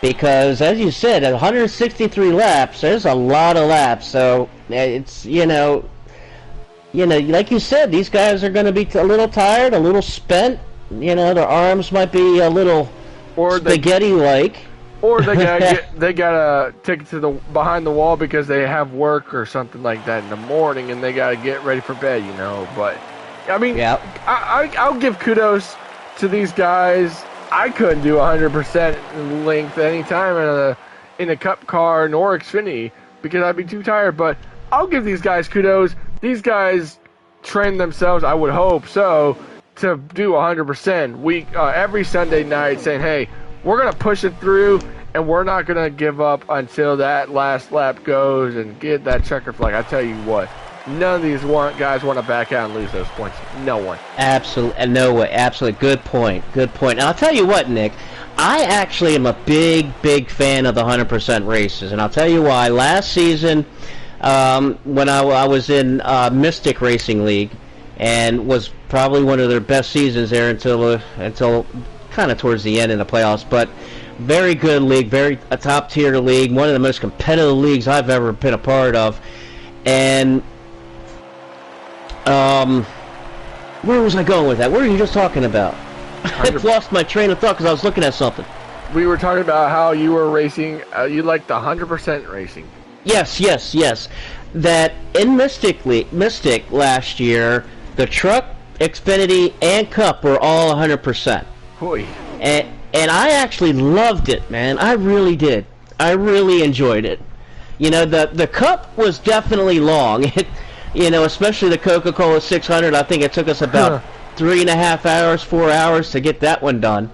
Because, as you said, at 163 laps, there's a lot of laps. So, it's, like you said, these guys are going to be a little tired, a little spent. Their arms might be a little spaghetti-like. Or they gotta take it to the behind the wall because they have work or something like that in the morning, and they gotta get ready for bed. But, I mean, I'll give kudos to these guys. I couldn't do 100% length any time in a Cup car nor Xfinity because I'd be too tired. But I'll give these guys kudos. These guys train themselves, I would hope so, to do 100% every Sunday night, saying, "Hey, we're gonna push it through, and we're not gonna give up until that last lap goes and get that checker flag." I tell you what. None of these guys want to back out and lose those points. No one. Absolutely. No way. Absolutely. Good point. And I'll tell you what, Nick. I actually am a big, big fan of the 100% races. And I'll tell you why. Last season, when I was in Mystic Racing League, and was probably one of their best seasons there until kind of towards the end in the playoffs. But very good league. A top-tier league. One of the most competitive leagues I've ever been a part of. And where was I going with that? What were you just talking about? I've lost my train of thought because I was looking at something. We were talking about how you were racing, you liked the 100% racing. Yes. That in Mystic last year, the truck, Xfinity, and Cup were all 100%. Boy. And I actually loved it, man. I really did. I really enjoyed it. The Cup was definitely long. Especially the Coca-Cola 600. I think it took us about 3.5 hours, 4 hours to get that one done.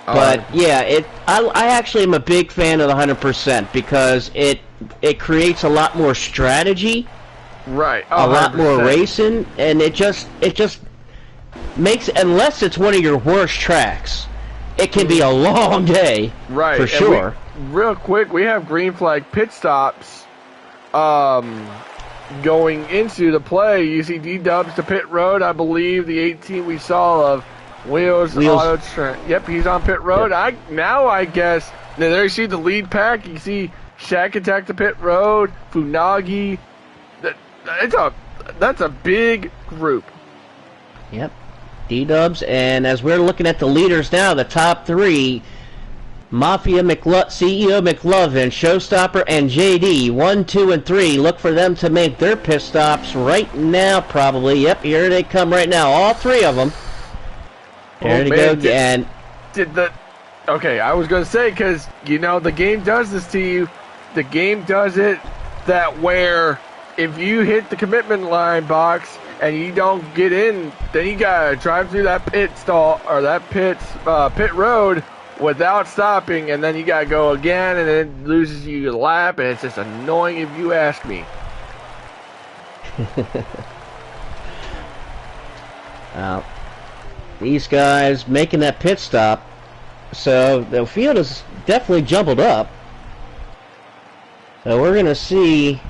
But yeah, I actually am a big fan of the 100% because it it creates a lot more strategy, Right. a lot 100%. more racing, and it just makes, unless it's one of your worst tracks, it can be a long day, right, for sure. Real quick, we have green flag pit stops going into the play. You see D-Dubs to pit road. I believe the 18 we saw of Wheels. Yep, he's on pit road. Yep. I guess, now there you see the lead pack. You see Shack Attack to pit road, Funagi. That's a big group. Yep. D-Dubs, and as we're looking at the leaders now, the top three, CEO McLovin, Showstopper, and JD, 1, 2, and 3. Look for them to make their pit stops right now, probably. Yep, here they come right now, all three of them. There they go again. Okay, I was going to say, because, the game does this to you. The game does it that where if you hit the commitment line box and you don't get in, then you got to drive through that pit stall or that pit road without stopping, and then you got to go again, and it loses you a lap, and it's just annoying if you ask me. These guys making that pit stop, so the field is definitely jumbled up. So we're going to see.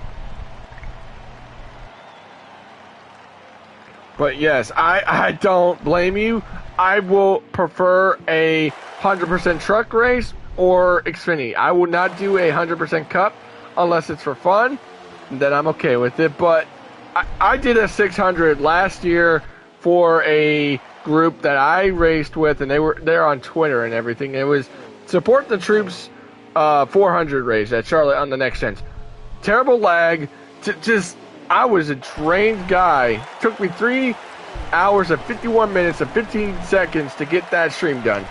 But yes, I don't blame you. I will prefer a 100% truck race or Xfinity. I would not do a 100% cup unless it's for fun. Then I'm okay with it. But I did a 600 last year for a group that I raced with, and they're on Twitter and everything. It was Support the Troops 400 race at Charlotte on the next sense. Terrible lag. I was a trained guy. Took me 3 hours and 51 minutes and 15 seconds to get that stream done.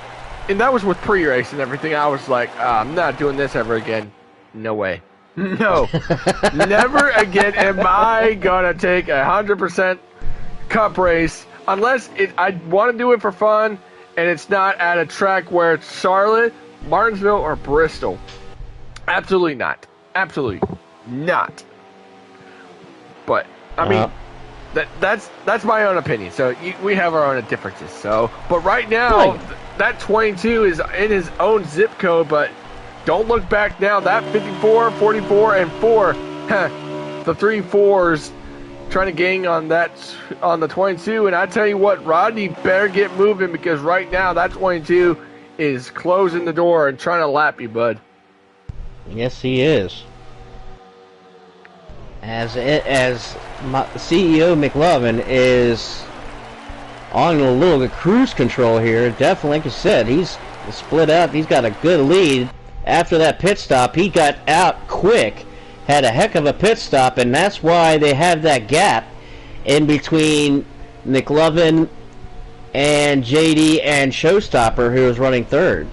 And that was with pre-race and everything. I was like, I'm not doing this ever again. No way. No. Never again am I going to take a 100% cup race unless I want to do it for fun and it's not at a track where it's Charlotte, Martinsville, or Bristol. Absolutely not. Absolutely not. But I mean, that's my own opinion. So we have our own differences. So, but right now, that 22 is in his own zip code. But don't look back now. That 54, 44, and 4, the 3 4s trying to gang on the 22. And I tell you what, Rodney better get moving because right now that 22 is closing the door and trying to lap you, bud. Yes, he is. As my CEO McLovin is on a little bit cruise control here, definitely, like I said, he's split up. He's got a good lead. After that pit stop, he got out quick, had a heck of a pit stop, and that's why they have that gap in between McLovin and JD and Showstopper, who is running third.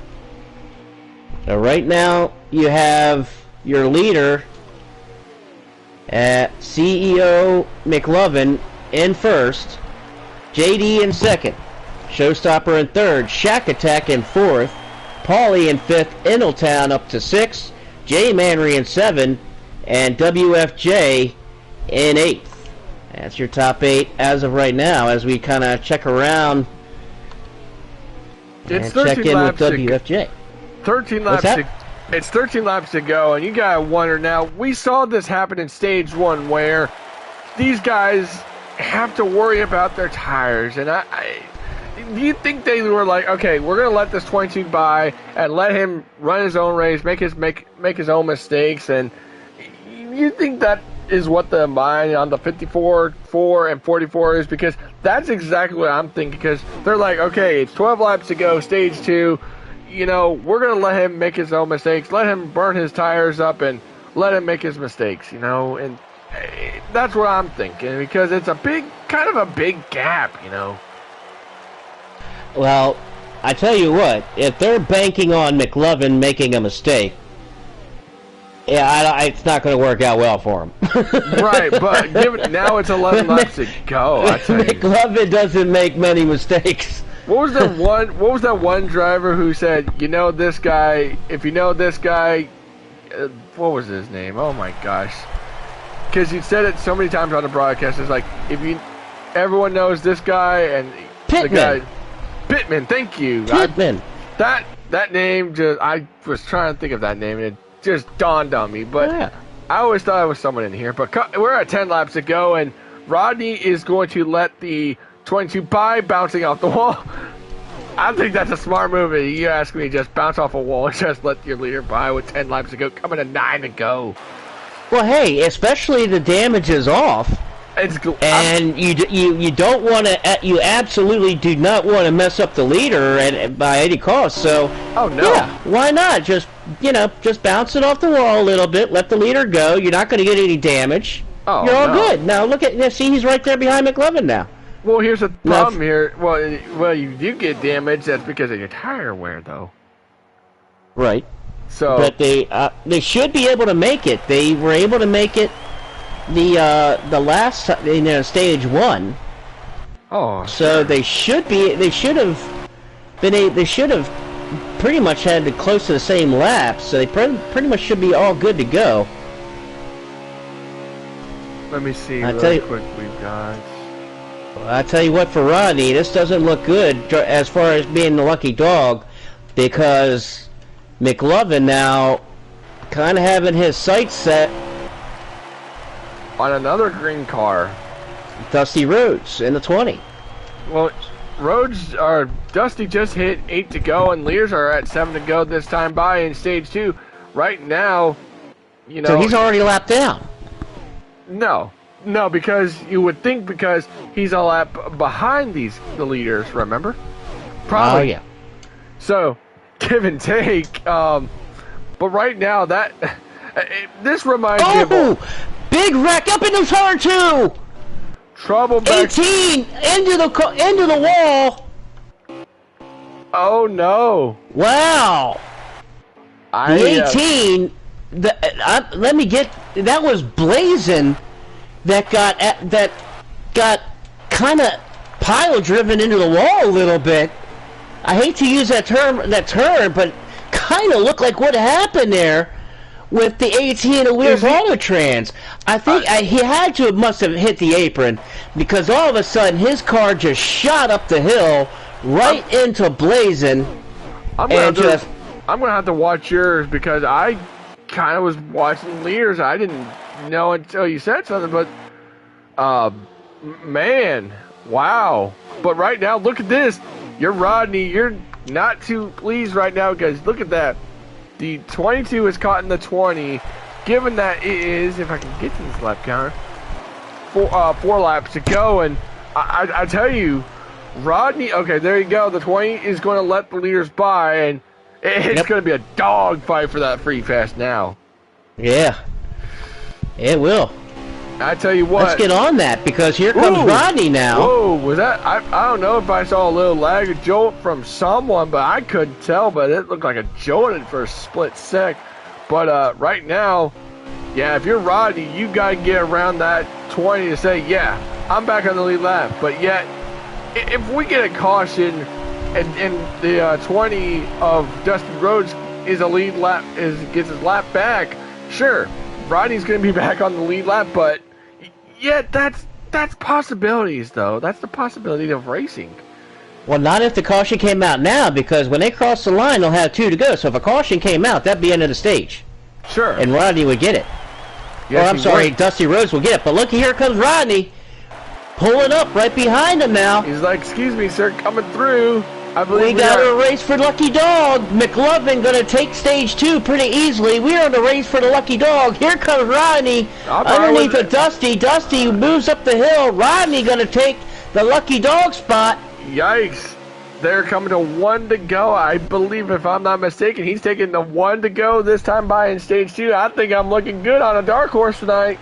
So right now, you have your leader at CEO McLovin in first, JD in second, Showstopper in third, Shack Attack in fourth, Paulie in fifth, Ingletown up to sixth, J Manry in seventh, and WFJ in eighth. That's your top 8 as of right now, as we kind of check around and check in with WFJ. 13 laps. It's 13 laps to go, and you gotta wonder now. We saw this happen in stage 1, where these guys have to worry about their tires, and do you think they were like, okay, we're gonna let this 22 by and let him run his own race, make his own mistakes, and you think that is what the mind on the 54, 4, and 44 is? Because that's exactly what I'm thinking. Because they're like, okay, it's 12 laps to go, stage 2. We're going to let him make his own mistakes, let him burn his tires up, and let him make his mistakes, and that's what I'm thinking, because it's kind of a big gap, Well, I tell you what, if they're banking on McLovin making a mistake, it's not going to work out well for him. Right, but now it's 11 laps to go, I tell you. McLovin doesn't make many mistakes. What was that one driver who said, if you know this guy, what was his name? Oh my gosh. Because you said it so many times on the broadcast. It's like, everyone knows this guy and Pittman. the guy. Pittman, thank you. Pittman. That name I was trying to think of that name and it just dawned on me. But Yeah. I always thought it was someone in here. But we're at 10 laps to go and Rodney is going to let the 22 by bouncing off the wall. I think that's a smart move. You ask me, just bounce off a wall and just let your leader by with 10 laps to go, coming to 9 to go. Well, hey, especially the damage is off. And you don't want to. You absolutely do not want to mess up the leader by any cost. So, oh no, yeah, why not? Just bounce it off the wall a little bit. Let the leader go. You're not going to get any damage. Oh, you're all no. good. Now look at. See, he's right there behind McLovin now. Well, here's the problem here. Well, you do get damage. That's because of your tire wear, though. Right. So, but they should be able to make it. They were able to make it. The last in stage 1. Oh. So they should have pretty much had close to the same laps. So they pretty much should be all good to go. Let me see. I tell you what, for Rodney, this doesn't look good as far as being the lucky dog, because McLovin now kind of having his sights set on another green car. Dusty Rhodes in the 20. Well, Dusty just hit 8 to go, and Lears are at 7 to go this time by in stage 2. Right now, So he's already lapped down. No, because you would think because he's a lap behind the leaders, remember? Probably. Oh, yeah. So, give and take. But right now, this reminds me of... Big wreck up into turn 2. Trouble back. 18 into the wall. Oh no! Wow. The 18. Let me get. That was Blazin. That got kind of pile driven into the wall a little bit. I hate to use that term, but kind of looked like what happened there. With the 18 of Wheels Autotrans, I think he must have hit the apron, because all of a sudden his car just shot up the hill right into Blazin. I'm gonna have to watch yours, because I kind of was watching Lears. I didn't know until you said something, but man, wow! But right now, look at this. You're Rodney. You're not too pleased right now, because look at that. The 22 is caught in the 20, given that it is, if I can get to this lap counter, 4 laps to go, and I tell you, Rodney, okay, there you go, the 20 is going to let the leaders by, and it's going to be a dog fight for that free fast now. Yeah, it will. I tell you what. Let's get on that, because here comes Rodney now. Whoa, was that? I don't know if I saw a little lag, a jolt from someone, but I couldn't tell. But it looked like a jolted for a split sec. But right now, yeah, if you're Rodney, you got to get around that 20 to say, yeah, I'm back on the lead lap. But yet, if we get a caution and the 20 of Dusty Rhodes is a lead lap, gets his lap back, sure, Rodney's going to be back on the lead lap, but yeah, that's possibilities, though. That's the possibility of racing. Well, not if the caution came out now, because when they cross the line, they'll have 2 to go. So if a caution came out, that'd be end of the stage. Sure. And Rodney would get it. Yes, I'm sorry, Dusty Rhodes will get it. But look, here comes Rodney, pulling up right behind him now. He's like, excuse me, sir, coming through. I believe we got a race for Lucky Dog. McLovin going to take stage 2 pretty easily. We're on the race for the Lucky Dog. Here comes Rodney underneath of Dusty. Dusty moves up the hill. Rodney going to take the Lucky Dog spot. Yikes. They're coming to 1 to go. I believe, if I'm not mistaken, he's taking the 1 to go this time by in stage 2. I think I'm looking good on a dark horse tonight.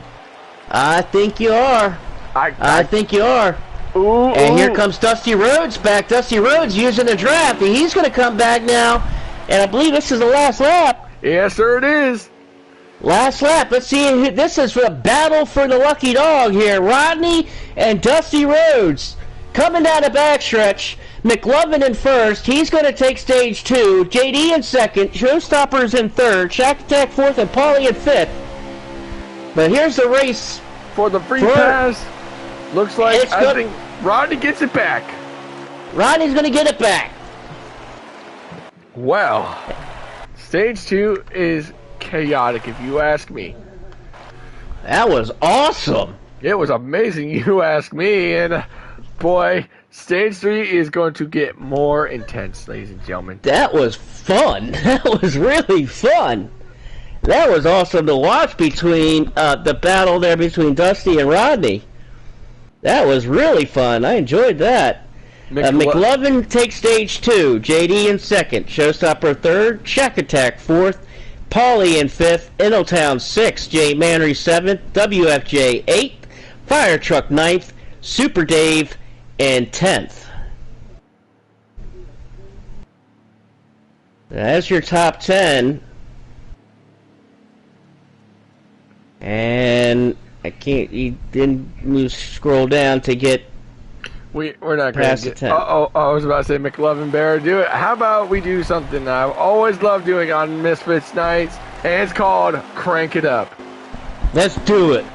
I think you are. I think you are. And here comes Dusty Rhodes back. Dusty Rhodes using the draft. He's going to come back now. And I believe this is the last lap. Yes, sir, it is. Last lap. Let's see. This is a battle for the Lucky Dog here. Rodney and Dusty Rhodes coming down the backstretch. McLovin in first. He's going to take stage 2. JD in second. Showstopper's in third. Shack Attack fourth, and Paulie in fifth. But here's the race for the free pass. Looks like I think Rodney gets it back. Rodney's going to get it back. Well, stage 2 is chaotic, if you ask me. That was awesome. It was amazing, you ask me. And boy, stage 3 is going to get more intense, ladies and gentlemen. That was fun. That was really fun. That was awesome to watch between the battle there between Dusty and Rodney. That was really fun. I enjoyed that. McLovin takes stage 2. JD in second. Showstopper third. Shack Attack fourth. Paulie in fifth. Innotown sixth. Jay Manry seventh. WFJ eighth. Fire Truck ninth. Super Dave in 10th. That's your top 10. And I can't. You didn't scroll down to get. We're not going to get. I was about to say McLovin Bear. Do it. How about we do something I've always loved doing on Misfits nights, and it's called Crank It Up. Let's do it.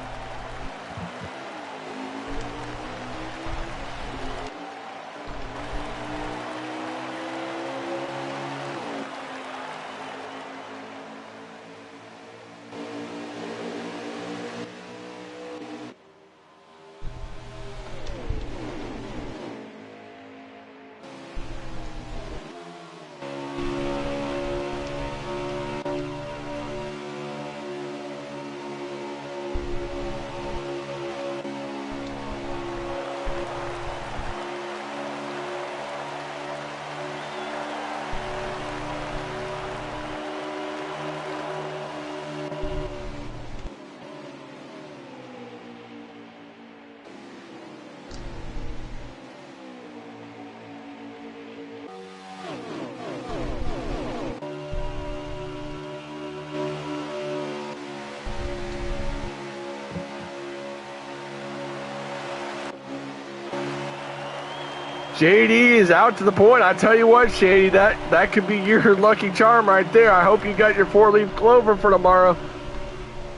JD is out to the point. I tell you what, Shady, that could be your lucky charm right there. I hope you got your 4-leaf clover for tomorrow.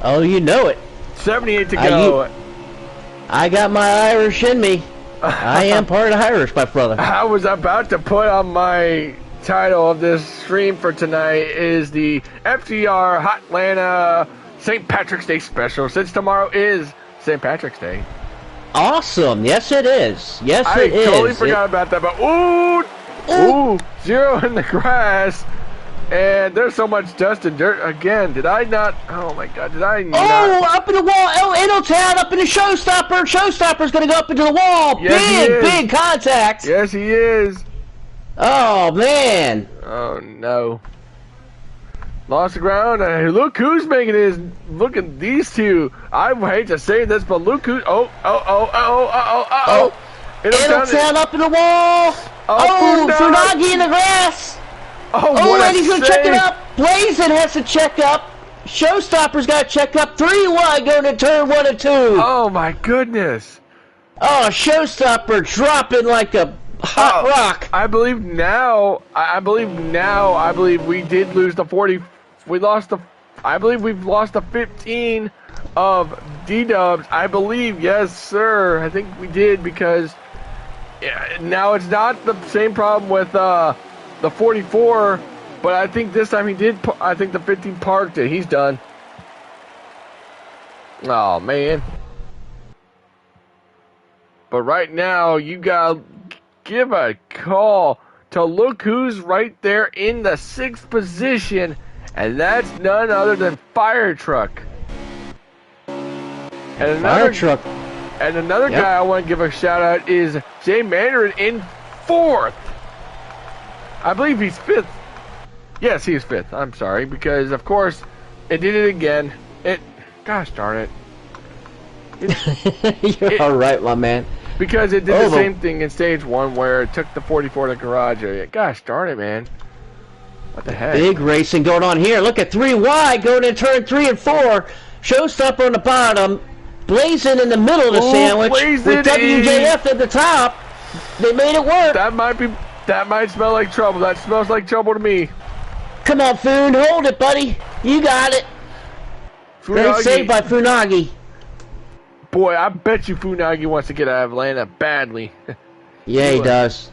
Oh, you know it. 78 to go. I got my Irish in me. I am part of Irish, my brother. I was about to put on my title of this stream for tonight is the FTR Hotlanta St. Patrick's Day special, since tomorrow is St. Patrick's Day. Awesome. Yes, it is. Yes, it is. I totally forgot about that, but ooh, zero in the grass. And there's so much dust and dirt again. Did I not? Oh my God! Did I not? Oh, up in the wall! Oh, Innotown up in the Showstopper. Showstopper's gonna go up into the wall. Yes, big contact. Yes, he is. Oh man. Oh no. Lost the ground. Look who's making his. Look at these two. I hate to say this, but look who. Oh. Innotown up in the wall. Oh, Funagi in the grass. Oh, and he's going to check it up. Blazin has to check up. Showstopper's got to check up. 3 wide going to turn 1 and 2. Oh, my goodness. Oh, Showstopper dropping like a hot rock. I believe we did lose the 40. I believe we've lost the 15 of D-Dubs. I believe, yes, sir. I think we did because now it's not the same problem with the 44, but I think this time he did. I think the 15 parked it. He's done. Oh man! But right now you gotta give a call to look who's right there in the 6th position, and that's none other than Fire Truck. And another Truck. And another guy I want to give a shout out is Jay Mandarin in 4th. I believe he's 5th. Yes, he's 5th. I'm sorry, because of course it did it again. Gosh darn it. You're all right, my man. Because it did the same thing in stage 1 where it took the 44 to the garage area. Gosh darn it, man. What the heck? Big racing going on here. Look at 3 wide going to turn 3 and 4. Showstopper on the bottom. Blazin in the middle of the sandwich with WJF at the top. They made it work. That might smell like trouble. That smells like trouble to me. Come on, Foon, hold it, buddy. You got it. Great save by Funagi. Boy, I bet you Funagi wants to get out of Atlanta badly. Yeah, he does.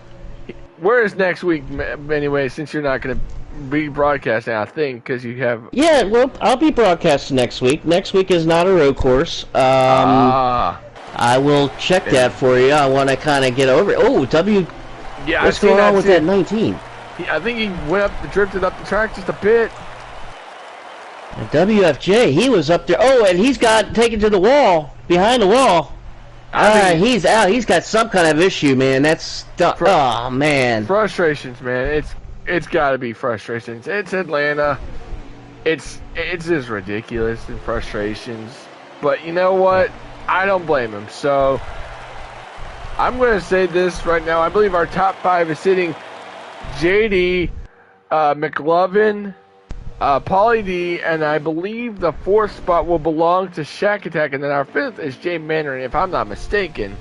Where is next week, anyway, since you're not going to be broadcasting, I think, because you have... Yeah, well, I'll be broadcasting next week. Next week is not a road course. I will check that for you. I want to kind of get over it. Oh, Yeah, what's going on with that 19? I think he drifted up the track just a bit. WFJ, he was up there. Oh, and he's got taken to the wall, behind the wall. He's out. He's got some kind of issue, man. That's oh man. Frustrations, man. It's got to be frustrations. It's Atlanta. It's just ridiculous and frustrations. But you know what? I don't blame him. So I'm going to say this right now. I believe our top 5 is sitting JD, McLovin, Paulie D, and I believe the 4th spot will belong to Shack Attack, and then our 5th is Jay Mandarin, if I'm not mistaken.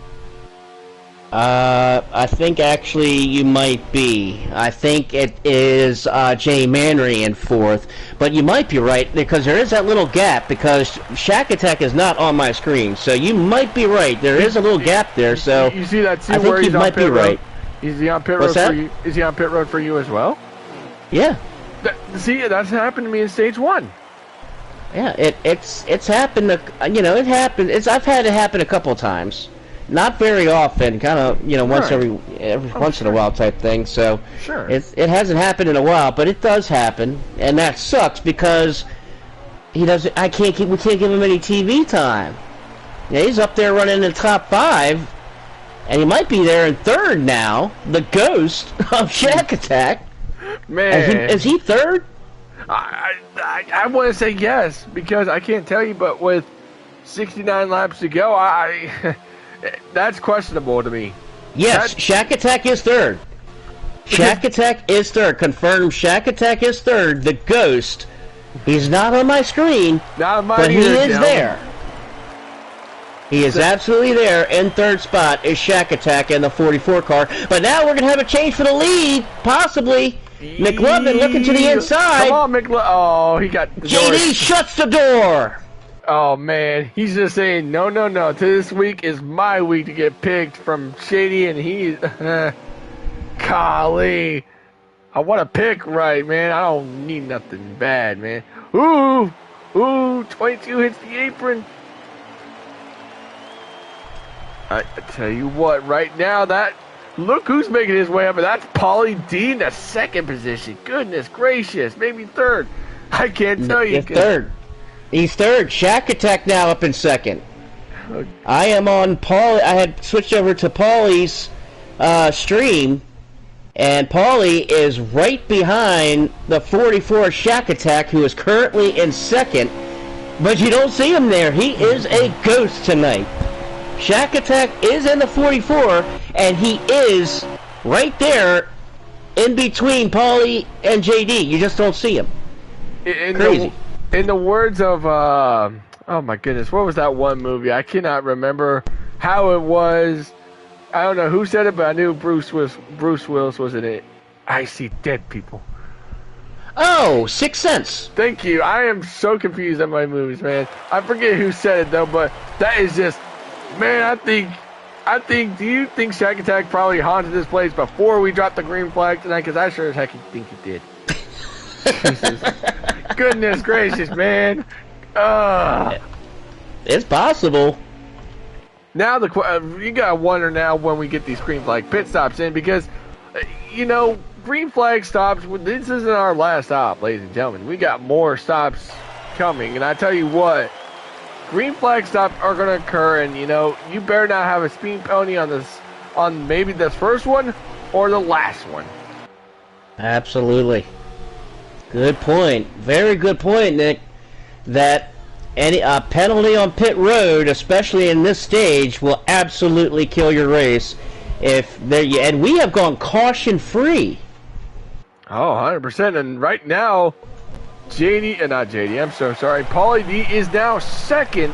I think actually you might be. I think it is Jay Manry in 4th, but you might be right because there is that little gap because Shack Attack is not on my screen, so you might be right. There is a little gap there, so you see that too, I think you might be right. Is he on pit road for you? Is he on pit road for you as well? Yeah. See, that's happened to me in stage 1. Yeah, it's happened. It happened. I've had it happen a couple times. Not very often, kind of, once every once in a while type thing. So sure, it hasn't happened in a while, but it does happen, and that sucks because he doesn't. We can't give him any TV time. Yeah, he's up there running in the top 5, and he might be there in 3rd now. The ghost of Shack Attack. Man, is he 3rd? I want to say yes because I can't tell you, but with 69 laps to go, that's questionable to me. Yes, Shack Attack is 3rd. Shack Attack is 3rd. Confirmed. Shack Attack is 3rd. The ghost. He's not on my screen, but he is there. He is absolutely there. In 3rd spot is Shack Attack in the 44 car. But now we're going to have a change for the lead, possibly. McLovin looking to the inside. Come on, McLovin. Oh, he got the JD shuts the door. Oh, man. He's just saying, no. This week is my week to get picked from Shady, and he's... golly. I want to pick right, man. I don't need nothing bad, man. Ooh, 22 hits the apron. I tell you what, right now, look who's making his way up, and that's Paulie D in the 2nd position. Goodness gracious, maybe 3rd. I can't tell you. He's 3rd. He's 3rd. Shack Attack now up in 2nd. I am on Paulie. I had switched over to Paulie's stream, and Paulie is right behind the 44 Shack Attack, who is currently in 2nd, but you don't see him there. He is a ghost tonight. Shack Attack is in the 44, and he is right there in between Paulie and JD. You just don't see him. Crazy. In the words of, oh my goodness, what was that one movie? I cannot remember how it was. I don't know who said it, but I knew Bruce Willis was in it. I see dead people. Oh, 6th Sense. Thank you. I am so confused on my movies, man. I forget who said it though, but that is just, man. I think. Do you think Shack Attack probably haunted this place before we dropped the green flag tonight? Because I sure as heck think it did. Jesus. Goodness gracious, man. It's possible. Now you gotta wonder now when we get these green flag pit stops in because, green flag stops. This isn't our last stop, ladies and gentlemen. We got more stops coming, and I tell you what, green flag stops are gonna occur, and you better not have a speed penalty on maybe this first one or the last one. Absolutely. Good point. Very good point, Nick. That any penalty on pit road, especially in this stage, will absolutely kill your race. And we have gone caution free. Oh, 100%. And right now, I'm so sorry. Paulie D is now 2nd.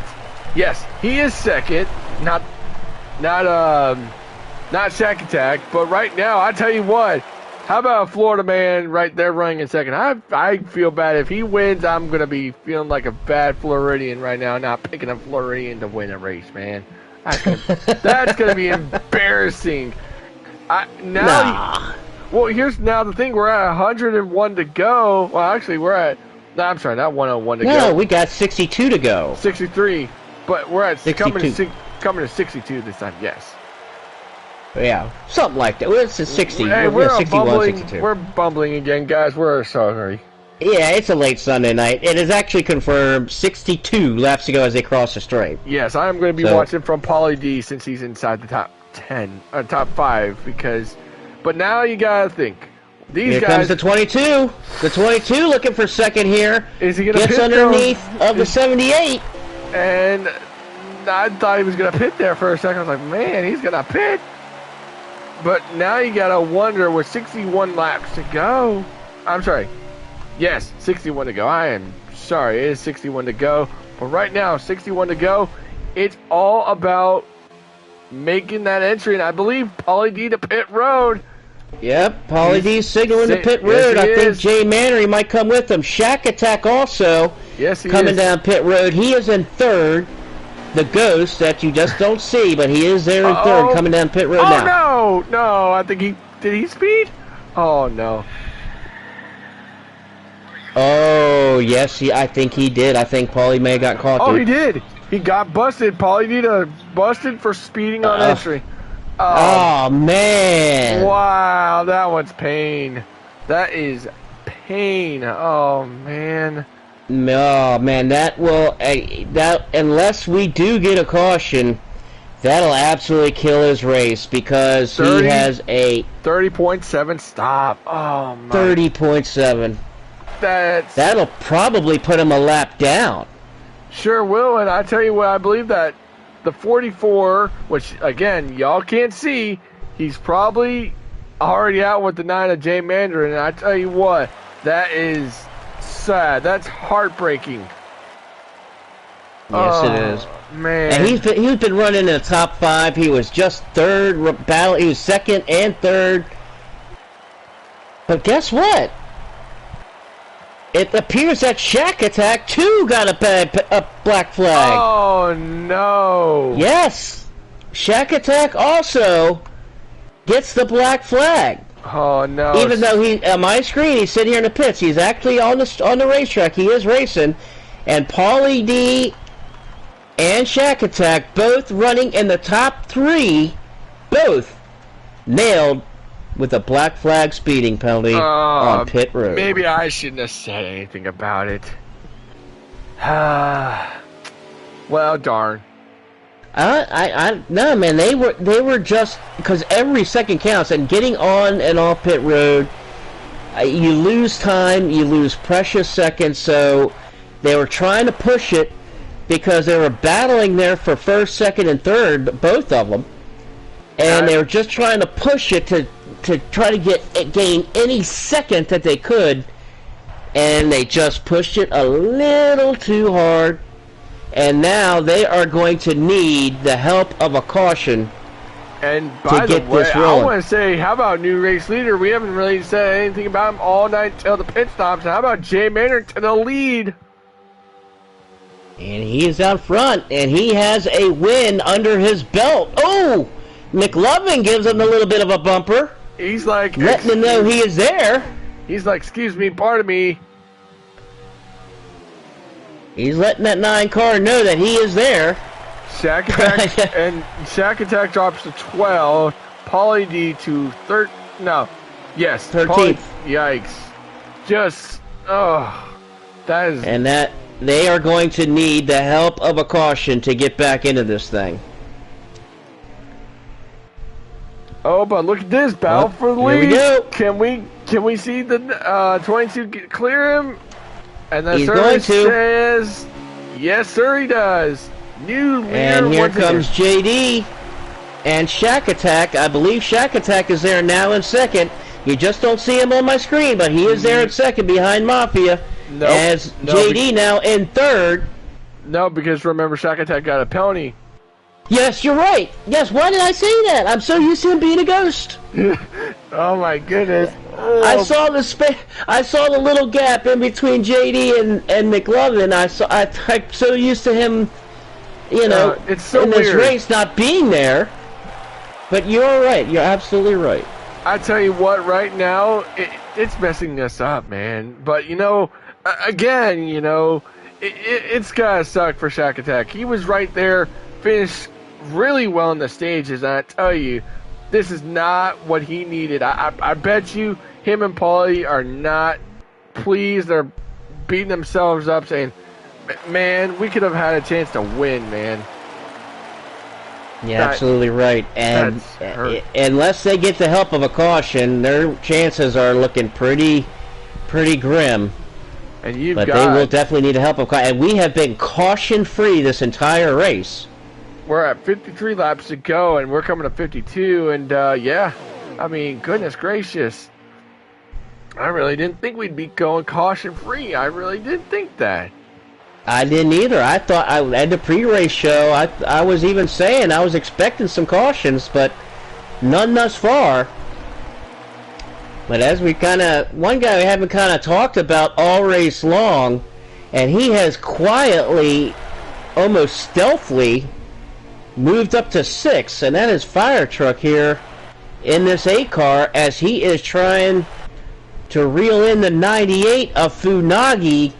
Yes, he is 2nd. Not Not Shack Attack, but right now, I tell you what. How about a Florida man right there running in second? I feel bad. If he wins, I'm going to be feeling like a bad Floridian right now, not picking a Floridian to win a race, man. That's going to be embarrassing. Well, here's now the thing. We're at 101 to go. Well, actually, we're at... No, I'm sorry, not 101 to go. No, we got 62 to go. 63. But we're at 62. Coming to 62 this time, yes. Yeah, something like that. Well, it's a 60. Hey, we're 61, 62. We're bumbling again, guys. We're sorry. Yeah, it's a late Sunday night. It is actually confirmed 62 laps to go as they cross the straight. Yes, I'm going to be watching from Paulie D since he's inside the top 10, or top 5, because... But now you got to think. These Here guys... comes the 22. The 22 looking for second here. Is he going to Gets underneath of the 78. And I thought he was going to pit there for a second. I was like, man, he's going to pit. But now you got to wonder, with 61 laps to go... I'm sorry. Yes, 61 to go. I am sorry. It is 61 to go. But right now, 61 to go. It's all about making that entry. And I believe Paulie D to pit road. Yep, Paulie D's signaling the pit road. Yes, I think Jay Mannery might come with him. Shack Attack also coming down pit road. He is in third. The Ghost that you just don't see, but he is there in third, coming down pit road now. No, I think did he speed? Oh, no. Oh, yes, I think he did. I think Paulie may have got caught. Oh, he did. He got busted. Paulie D busted for speeding on entry. Oh, man. Wow, that one's pain. That is pain. Oh, man. Oh, man, that will... unless we do get a caution, that'll absolutely kill his race because he has a... 30.7 stop. Oh, my. 30.7. That'll probably put him a lap down. Sure will, and I tell you what, I believe that the 44, which, again, y'all can't see, he's probably already out with the 9 of Jay Mandarin, and I tell you what, that is sad. That's heartbreaking. Yes, it is. Man. And he's been running in the top 5. He was just third battle. He was second and third. But guess what? It appears that Shack Attack too got a black flag. Oh no! Yes, Shack Attack also gets the black flag. Oh no! Even though he on my screen he's sitting here in the pits, he's actually on the racetrack. He is racing, and Paulie D and Shack Attack both running in the top 3, both nailed with a black flag speeding penalty on pit road. Maybe I shouldn't have said anything about it. Well, darn. No, man, they were just, because every second counts, and getting on and off pit road, you lose time, you lose precious seconds, so they were trying to push it because they were battling there for first, second, and third, both of them, and they were just trying to push it to try to gain any second that they could, and they just pushed it a little too hard, and now they are going to need the help of a caution. And by the way, I want to say, how about new race leader? We haven't really said anything about him all night till the pit stops. How about Jay Maynard to the lead? And he is out front, and he has a win under his belt. Oh, McLovin gives him a little bit of a bumper. He's like... letting him know he is there. He's like, excuse me, pardon me. He's letting that 9 car know that he is there. Shack Attack, and Shack Attack drops to 12. Paulie D to 13. No. Yes. 13th. Yikes. Just... Oh. That is... And that... They are going to need the help of a caution to get back into this thing. Oh, but look at this battle for the lead. Here we go. Can we see the 22 clear him? And the service says, yes, sir, he does. New leader. And here comes JD and Shack Attack. I believe Shack Attack is there now in second. You just don't see him on my screen, but he is there in second behind Mafia. Nope. As JD now in third. No, because remember, Shack Attack got a penalty. Yes, you're right. Yes, why did I say that? I'm so used to him being a ghost. Oh my goodness. I saw the I saw the little gap in between JD and McLovin. I'm so used to him, it's so in this weird. race not being there. But you're right. You're absolutely right. I tell you what, right now it's messing us up, man. But again, it's gotta suck for Shack Attack. He was right there, finished really well in the stages, and I tell you, this is not what he needed. I bet you him and Paulie are not pleased. They're beating themselves up, saying, "Man, we could have had a chance to win, man." Yeah, absolutely right. And unless they get the help of a caution, their chances are looking pretty grim. And they will definitely need the help of caution. And we have been caution-free this entire race. We're at 53 laps to go, and we're coming to 52. And yeah, I mean, goodness gracious, I really didn't think we'd be going caution-free. I really didn't think that. I didn't either. I thought at the pre-race show, I was even saying I was expecting some cautions, but none thus far. But as one guy we haven't kind of talked about all race long, and he has quietly, almost stealthily, moved up to 6, and that is Fire Truck here in this 8 car as he is trying to reel in the 98 of Funagi,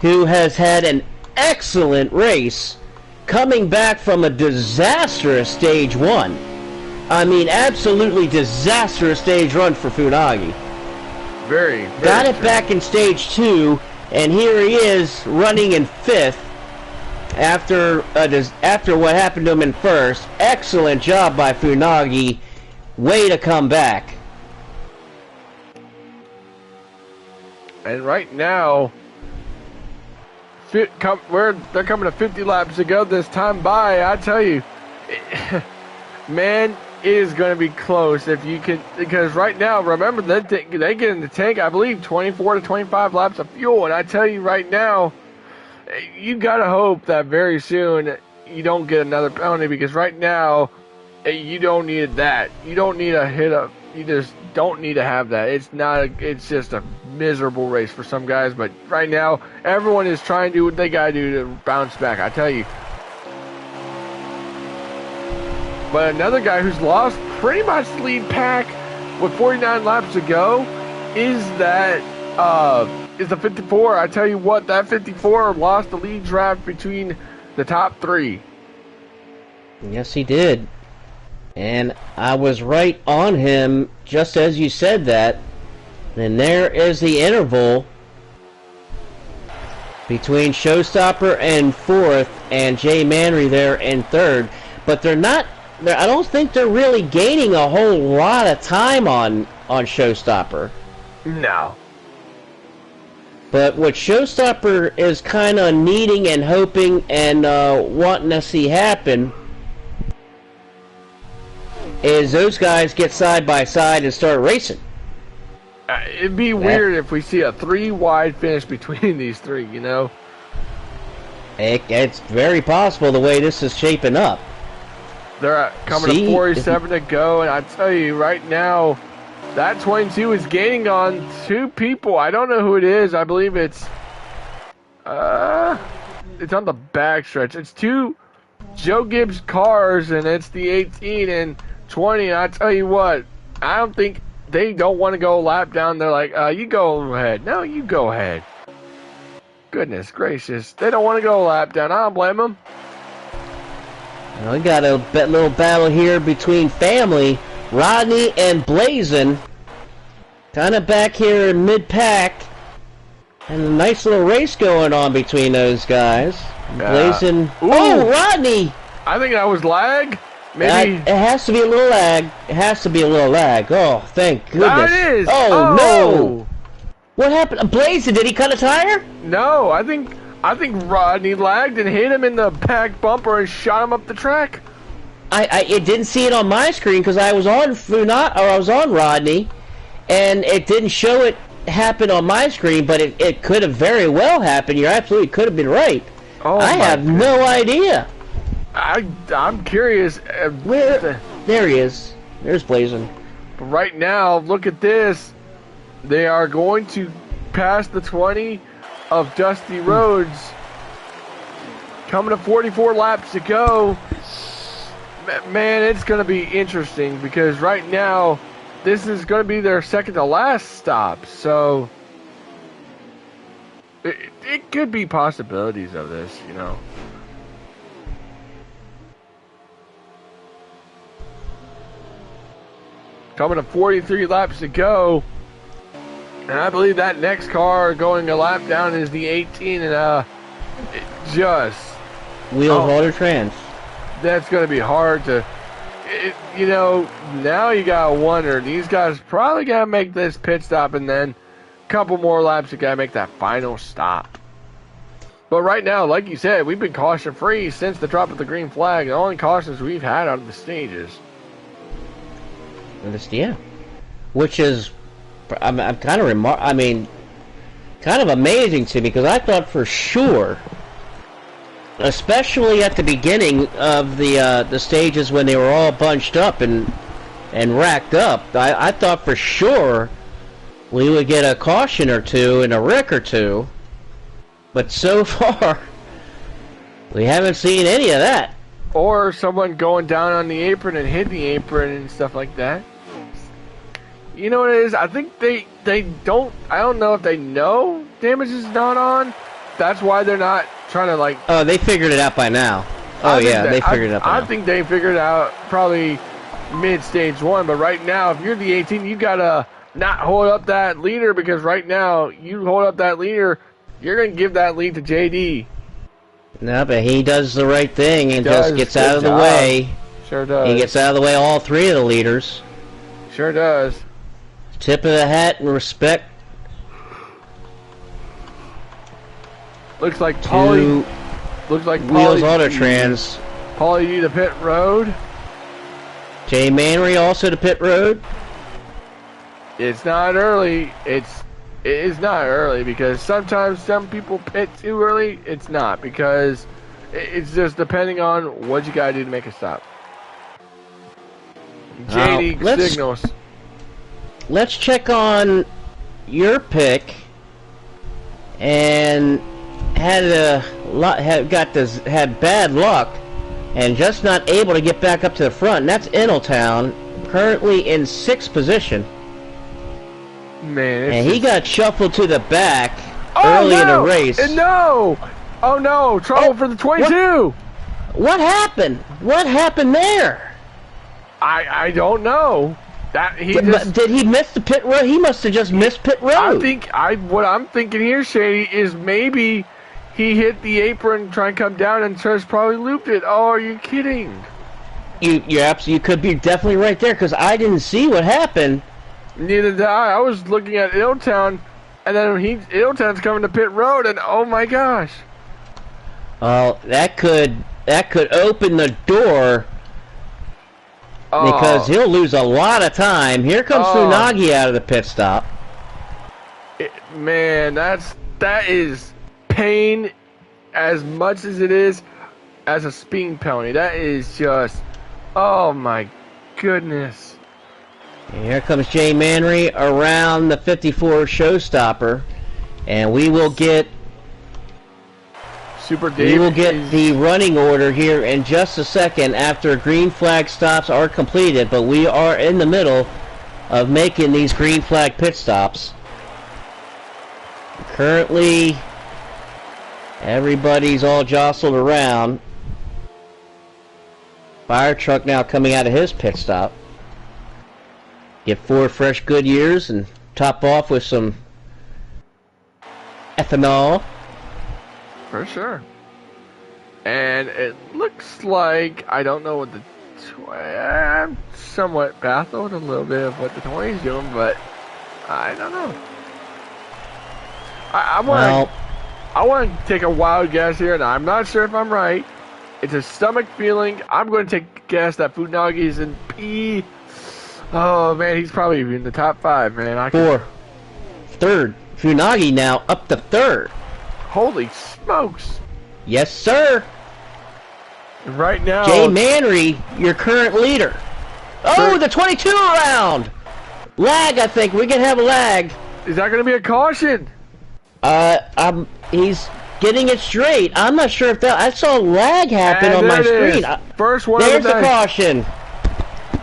who has had an excellent race coming back from a disastrous stage 1. I mean, absolutely disastrous stage run for Funagi. Very Got it true. back in stage 2, and here he is running in 5th after what happened to him in 1st. Excellent job by Funagi. Way to come back. And right now, they're coming to 50 laps to go this time by. I tell you, man, it is going to be close if you can, because right now, remember, they get in the tank, I believe, 24 to 25 laps of fuel. And I tell you right now, you got to hope that very soon you don't get another penalty, because right now, you don't need that. You don't need a hit up. You just don't need to have that. It's just a miserable race for some guys, but right now everyone is trying to do what they gotta do to bounce back, I tell you. But another guy who's lost pretty much the lead pack with 49 laps to go is the 54. I tell you what, that 54 lost the lead draft between the top 3. Yes, he did. And I was right on him just as you said that. And there is the interval between Showstopper in 4th and Jay Manry there in 3rd. But I don't think they're really gaining a whole lot of time on Showstopper. No. But what Showstopper is kind of needing and hoping and wanting to see happen is those guys get side by side and start racing. It'd be weird if we see a 3-wide finish between these 3, It's very possible the way this is shaping up. They're coming to 47 to go, and I tell you right now, that 22 is gaining on 2 people. I don't know who it is. I believe it's on the back stretch. It's 2 Joe Gibbs cars, and it's the 18 and 20. And I tell you what, I don't think they don't want to go a lap down. They're like, you go ahead. No, you go ahead. Goodness gracious. They don't want to go a lap down. I don't blame them. We got a little battle here between family, Rodney and Blazin. Kind of back here in mid-pack. And a nice little race going on between those guys. Blazin. Oh, Rodney! I think that was lag. Maybe. It has to be a little lag. It has to be a little lag. Oh, thank goodness. There it is. Oh, no! What happened? Blazin, did he cut a tire? No, I think Rodney lagged and hit him in the back bumper and shot him up the track. I didn't see it on my screen because I was on Rodney, and it didn't show it happen on my screen, but it could have very well happened. You absolutely could have been right. Oh, I have no idea. I'm curious. Where? There he is. There's Blazin'. But right now, look at this. They are going to pass the 20 of Dusty Rhodes. Coming to 44 laps to go. Man, it's going to be interesting because right now, this is going to be their second to last stop. So, it could be possibilities of this, you know. Coming to 43 laps to go. And I believe that next car going a lap down is the 18, and just Wheels Auto Trans. That's going to be hard to, you know, now you got to wonder, these guys probably got to make this pit stop, and then a couple more laps, you got to make that final stop. But right now, like you said, we've been caution-free since the drop of the green flag. The only cautions we've had out of the stages. Yeah. Which is, I'm kind of kind of amazing to me, because I thought for sure, especially at the beginning of the stages when they were all bunched up and racked up, I thought for sure we would get a caution or two and a wreck or two, but so far we haven't seen any of that. Or someone going down on the apron and hitting the apron and stuff like that. You know what it is? I think they don't, I don't know if they know damage is not on. That's why they're not trying to, like... Oh, they figured it out by now. Oh, yeah, they figured it out by now. I think they figured it out probably mid-stage 1, but right now, if you're the 18, you gotta not hold up that leader, because right now, you hold up that leader, you're gonna give that lead to JD. No, but he does the right thing and just gets out of the way. Sure does. He gets out of the way all three of the leaders. Sure does. Tip of the hat and respect. Looks like Paulie. Wheels Auto Trans. Paulie to pit road. Jay Manry also to pit road. It's not early. It is not early, because sometimes some people pit too early. It's not, because it's just depending on what you gotta do to make a stop. JD signals. Let's check on your pick, and had bad luck and just not able to get back up to the front. And that's Ingletown, currently in 6th position. Man, and he got shuffled to the back early in the race. No! Oh no! Trouble for the 22. What happened? What happened there? I don't know. Did he miss the pit road? He must have just missed pit road. What I'm thinking here, Shady, is maybe he hit the apron, trying to come down, and just probably looped it. Oh, are you kidding? You could be definitely right there, because I didn't see what happened. Neither did I. I was looking at Ingletown, and then Ingletown's coming to pit road, and oh my gosh. Well, that could open the door. Because he'll lose a lot of time. Here comes Funagi out of the pit stop. Man, that is pain as much as it is as a speeding penalty. That is just, oh my goodness. And here comes Jay Manry around the 54 showstopper, and we will get the running order here in just a second after green flag stops are completed, but we are in the middle of making these green flag pit stops. Currently, everybody's all jostled around. Fire truck now coming out of his pit stop. Get 4 fresh Goodyears and top off with some ethanol. For sure. And it looks like, I don't know what I'm somewhat baffled a little bit of what the 20's doing, but I don't know. I want to take a wild guess here, and I'm not sure if I'm right. It's a stomach feeling. I'm going to take a guess that Funagi's in P. Oh man, he's probably in the top 5, man. 4. 3rd. Funagi now up to 3rd. Holy smokes. Yes, sir. Right now, Jay Manry, your current leader. Oh, the 22 round! Lag, I think. We can have a lag. Is that going to be a caution? He's getting it straight. I'm not sure if that. I saw lag happen on my screen. First one. There's the caution.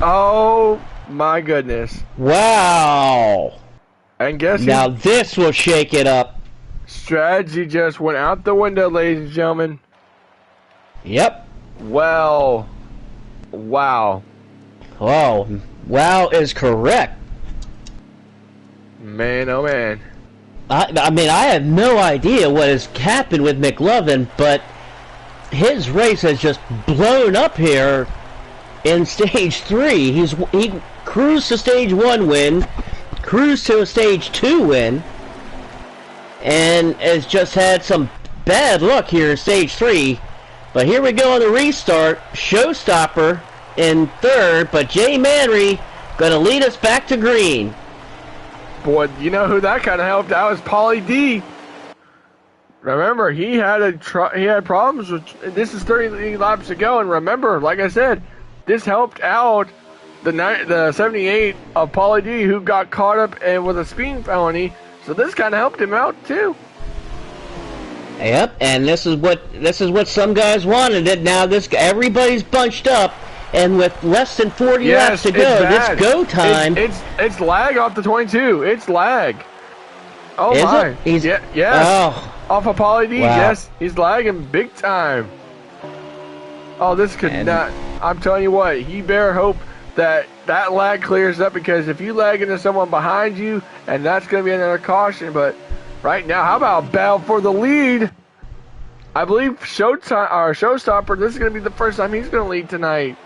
Oh my goodness! Wow. And guess now this will shake it up. Strategy just went out the window, ladies and gentlemen. Yep. Well, wow. Oh, wow is correct. Man, oh man. I mean, I have no idea what has happened with McLovin, but his race has just blown up here in stage 3. He cruised to stage 1 win, cruised to a stage 2 win, and has just had some bad luck here in stage 3. But here we go on the restart. Showstopper in 3rd, but Jay Manry going to lead us back to green. Boy, you know who that kind of helped out is Paulie D. Remember, he had problems with. This is 30 laps to go, and remember, like I said, this helped out the 78 of Paulie D, who got caught up with a speeding felony. So this kind of helped him out too. Yep, and this is what some guys wanted. It now everybody's bunched up. And with less than 40 laps to go, this go time. It's lag off the 22. It's lag. Oh is my! It? Yes. Oh. Off of Paulie D. Wow. Yes, he's lagging big time. Oh, this could not. I'm telling you what. He better hope that lag clears up, because if you lag into someone behind you, and that's going to be another caution. But right now, how about battle for the lead? I believe Showstopper. This is going to be the first time he's going to lead tonight.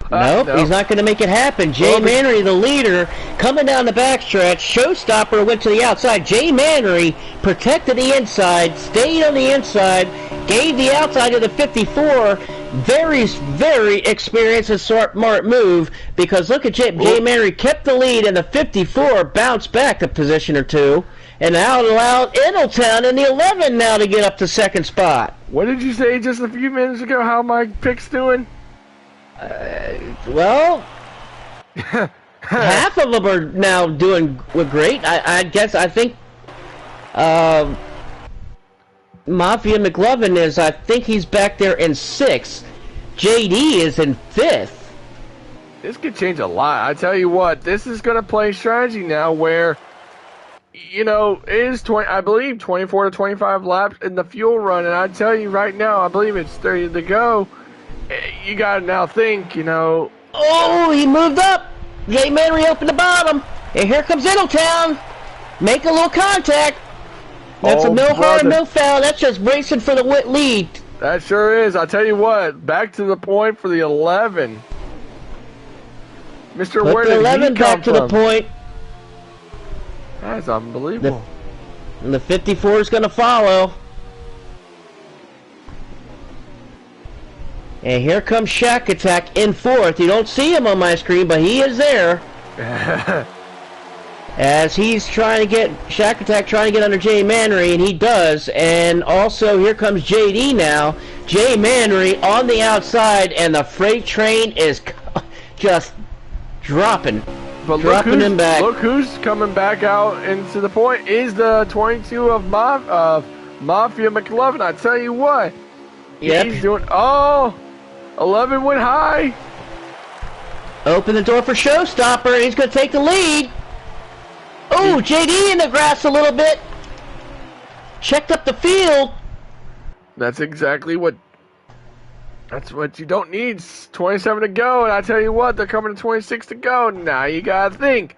Nope, he's not going to make it happen. Jay Manry, the leader, coming down the backstretch. Showstopper went to the outside. Jay Manry protected the inside, stayed on the inside, gave the outside to the 54. Very, very experienced and smart move, because look at Jay Manry kept the lead, and the 54 bounced back a position or two, and now it allowed Ingletown in the 11 now to get up to 2nd spot. What did you say just a few minutes ago? How my pick's doing? Well, half of them are now doing great. I think Mafia McLovin is, I think he's back there in 6th. JD is in 5th. This could change a lot. I tell you what, this is going to play strategy now where, you know, it is I believe 24 to 25 laps in the fuel run, and I tell you right now, I believe it's 30 to go. You gotta now think, you know. Oh, he moved up. Jay Manry up in the bottom, and here comes Ingletown. Make a little contact. That's a no harm, no foul. That's just racing for the lead. That sure is. I'll tell you what. Back to the point for the 11. Mr. Where did 11 he come back to the point. That's unbelievable. And the 54 is going to follow. And here comes Shack Attack in 4th. You don't see him on my screen, but he is there. As he's trying to get Shack Attack trying to get under Jay Manry, and he does. And also here comes JD now. Jay Manry on the outside, and the freight train is just dropping. But dropping him back. Look who's coming back out into the point is the 22 of Mafia McLovin. I tell you what. Yep. He's doing 11 went high. Open the door for Showstopper. He's going to take the lead. Oh, JD in the grass a little bit. Checked up the field. That's exactly what. That's what you don't need. 27 to go, and I tell you what, they're coming to 26 to go. Now you gotta think.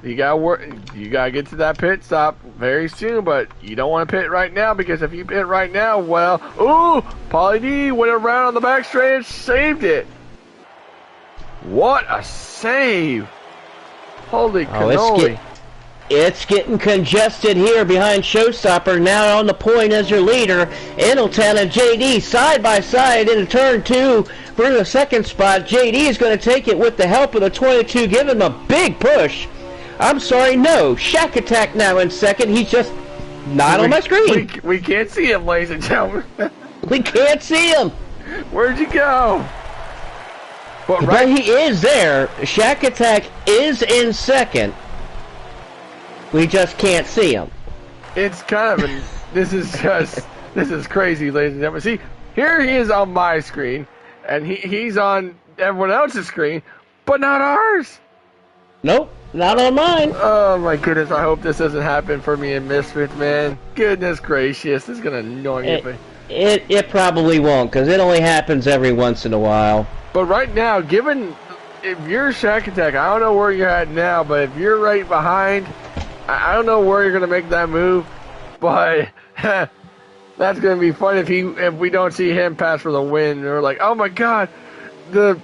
You gotta work. You gotta get to that pit stop very soon, but you don't want to pit right now, because if you pit right now, well, ooh, Paulie D went around on the back straight and saved it. What a save! Holy cannoli! It's getting congested here behind Showstopper. Now on the point as your leader, Ingletown and JD side by side into turn 2 for the 2nd spot. JD is going to take it with the help of the 22, giving him a big push. I'm sorry, no. Shack Attack now in 2nd. He's just not on my screen. We can't see him, ladies and gentlemen. We can't see him. Where'd you go? But he is there. Shack Attack is in second. We just can't see him. It's kind of this is crazy, ladies and gentlemen. See, here he is on my screen, and he's on everyone else's screen, but not ours. Nope, not on mine. Oh my goodness, I hope this doesn't happen for me in Misfits, man. Goodness gracious, this is gonna annoy me. It probably won't, because it only happens every once in a while. But right now, if you're Shack Attack, I don't know where you're at now, but if you're right behind, I don't know where you're gonna make that move, but that's gonna be fun if we don't see him pass for the win. Or like, oh my God, the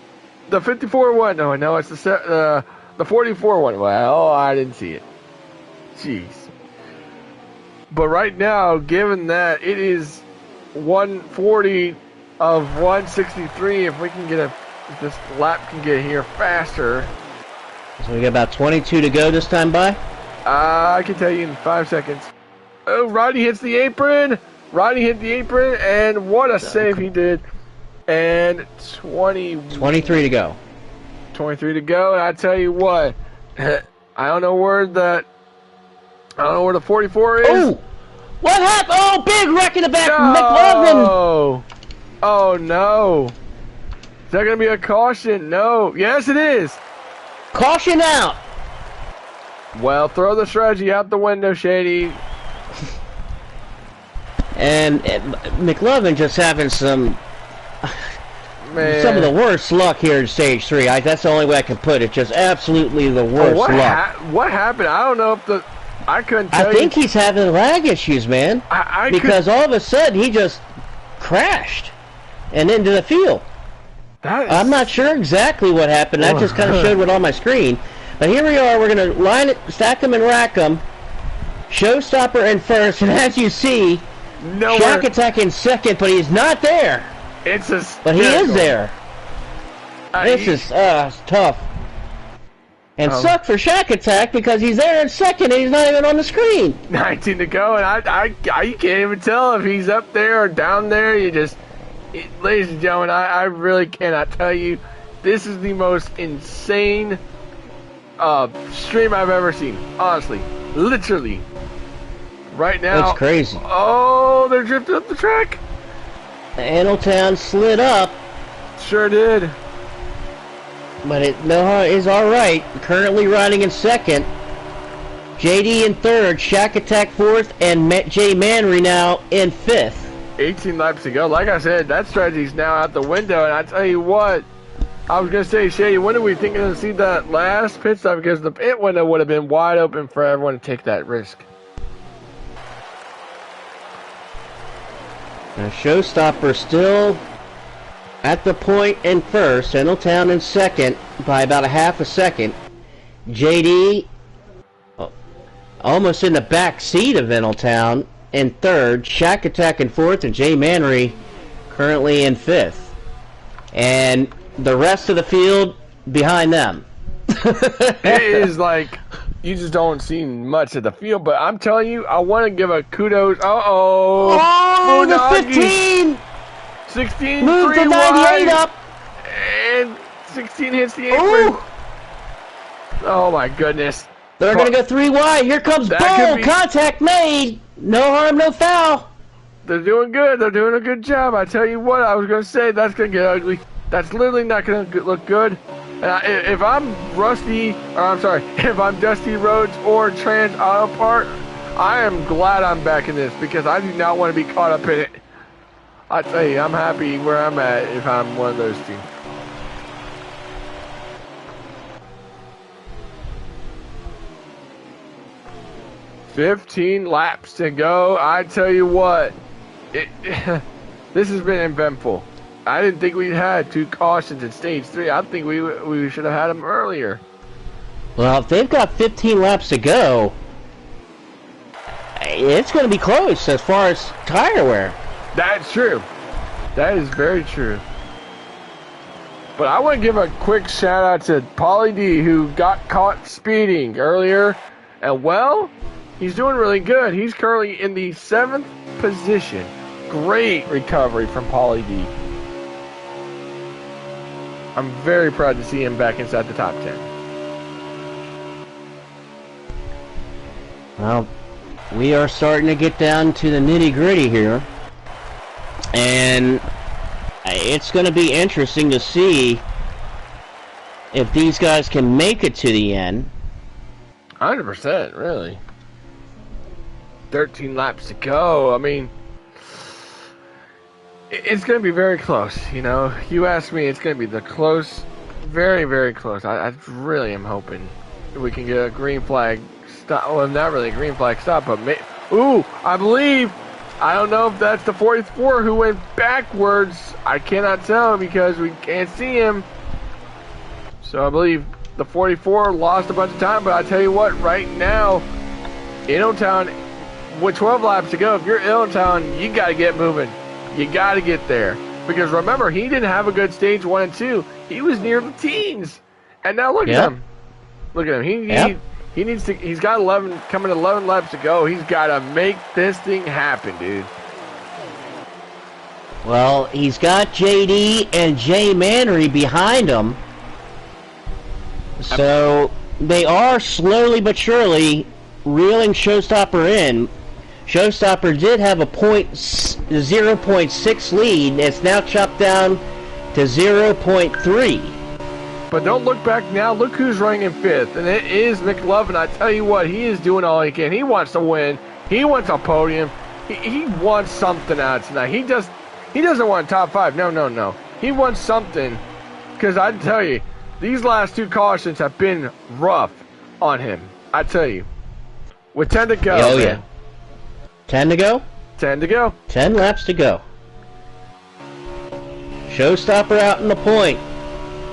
54 one. No, I know it's the 44 one. Well, I didn't see it. Jeez. But right now, given that it is 140 of 163, if we can get if this lap can get here faster. So we got about 22 to go this time by? I can tell you in 5 seconds. Oh, Rodney hits the apron. Rodney hit the apron, and what a save he did. And 23 to go. 23 to go, and I tell you what, I don't know where the 44 is. Oh! What happened? Oh, big wreck in the back. No! McLovin. Oh, no. Is that going to be a caution? No. Yes, it is. Caution out. Well, throw the strategy out the window, Shady. And McLovin just having some of the worst luck here in Stage 3. That's the only way I can put it. Just absolutely the worst luck. What happened? I don't know if I couldn't tell you. I think he's having lag issues, man. Because all of a sudden he just crashed and into the field. I'm not sure exactly what happened. I just kind of showed it on my screen. But here we are. We're going to stack them and rack them. Showstopper in first, and as you see, Shack Attack in second, but he's not there. But he is there. This is tough. And suck for Shack Attack because he's there in second and he's not even on the screen. 19 to go, and you can't even tell if he's up there or down there. Ladies and gentlemen, I really cannot tell you. This is the most insane stream I've ever seen. Honestly, literally. Right now. It's crazy. Oh, they're drifting up the track. Anneltown slid up. Sure did. But Noah is alright. Currently riding in second. JD in third. Shack Attack fourth. And Jay Manry now in fifth. 18 laps to go. Like I said, that strategy's now out the window. And I tell you what, I was going to say, Shady, when are we thinking to see that last pit stop? Because the pit window would have been wide open for everyone to take that risk. Now Showstopper still at the point in first. Anneltown in second by about a half a second. JD almost in the back seat of Anneltown in third. Shack Attack in fourth, and Jay Manry currently in fifth. And the rest of the field behind them. It is like you just don't see much of the field, but I'm telling you, I want to give a kudos. Oh, the 15! 16, move the 98 wide, up! And 16 hits the apron. Oh my goodness. They're going to go 3 wide. Here comes Bull. Contact made. No harm, no foul. They're doing good. They're doing a good job. I tell you what, I was going to say that's going to get ugly. That's literally not going to look good. And if I'm if I'm Dusty Rhodes or Trans Auto Part, I am glad I'm back in this because I do not want to be caught up in it. I tell you, I'm happy where I'm at if I'm one of those teams. $15 laps to go. I tell you what, this has been eventful. I didn't think we'd had 2 cautions in stage 3. I think we should have had them earlier. Well, if they've got 15 laps to go, it's going to be close as far as tire wear. That's true. That is very true. But I want to give a quick shout out to Pauly D, who got caught speeding earlier. And well, he's doing really good. He's currently in the 7th position. Great recovery from Pauly D. I'm very proud to see him back inside the top 10. Well, we are starting to get down to the nitty-gritty here. And it's going to be interesting to see if these guys can make it to the end. 100%, really. 13 laps to go. I mean, it's going to be very close. You know, you ask me, it's going to be the close, very, very close. I really am hoping we can get a green flag stop. Well, not really a green flag stop, but I believe. I don't know if that's the 44 who went backwards. I cannot tell because we can't see him. So I believe the 44 lost a bunch of time, but I tell you what, right now, Illtown, with 12 laps to go, if you're Illtown, you got to get moving. You got to get there. Because remember, he didn't have a good stage 1 and 2. He was near the teens. And now look at him. Look at him. He needs to. He's got 11 coming. 11 laps to go. He's got to make this thing happen, dude. Well, he's got JD and Jay Mannery behind him, so they are slowly but surely reeling Showstopper in. Showstopper did have a 0.6 lead. It's now chopped down to 0.3. But don't look back now. Look who's running in 5th, and it is McLovin. I tell you what, he is doing all he can. He wants to win. He wants a podium. He wants something out tonight. He doesn't want top 5. No. He wants something. Because I tell you, these last 2 cautions have been rough on him. I tell you. With 10 to go. Oh, yeah. 10 to go? 10 to go. 10 laps to go. Showstopper out in the point.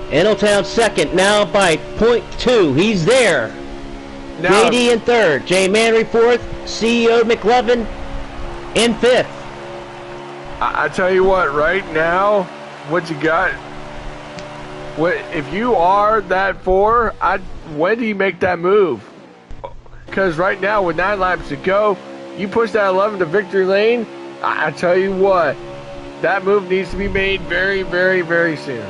Innelltown second, now by 0.2. He's there. Now, JD in third. Jay Mannery fourth. CEO McLovin in 5th. I tell you what, right now, what you got, if you are that 4, when do you make that move? Because right now, with 9 laps to go, you push that 11 to victory lane, I tell you what, that move needs to be made very, very, very soon.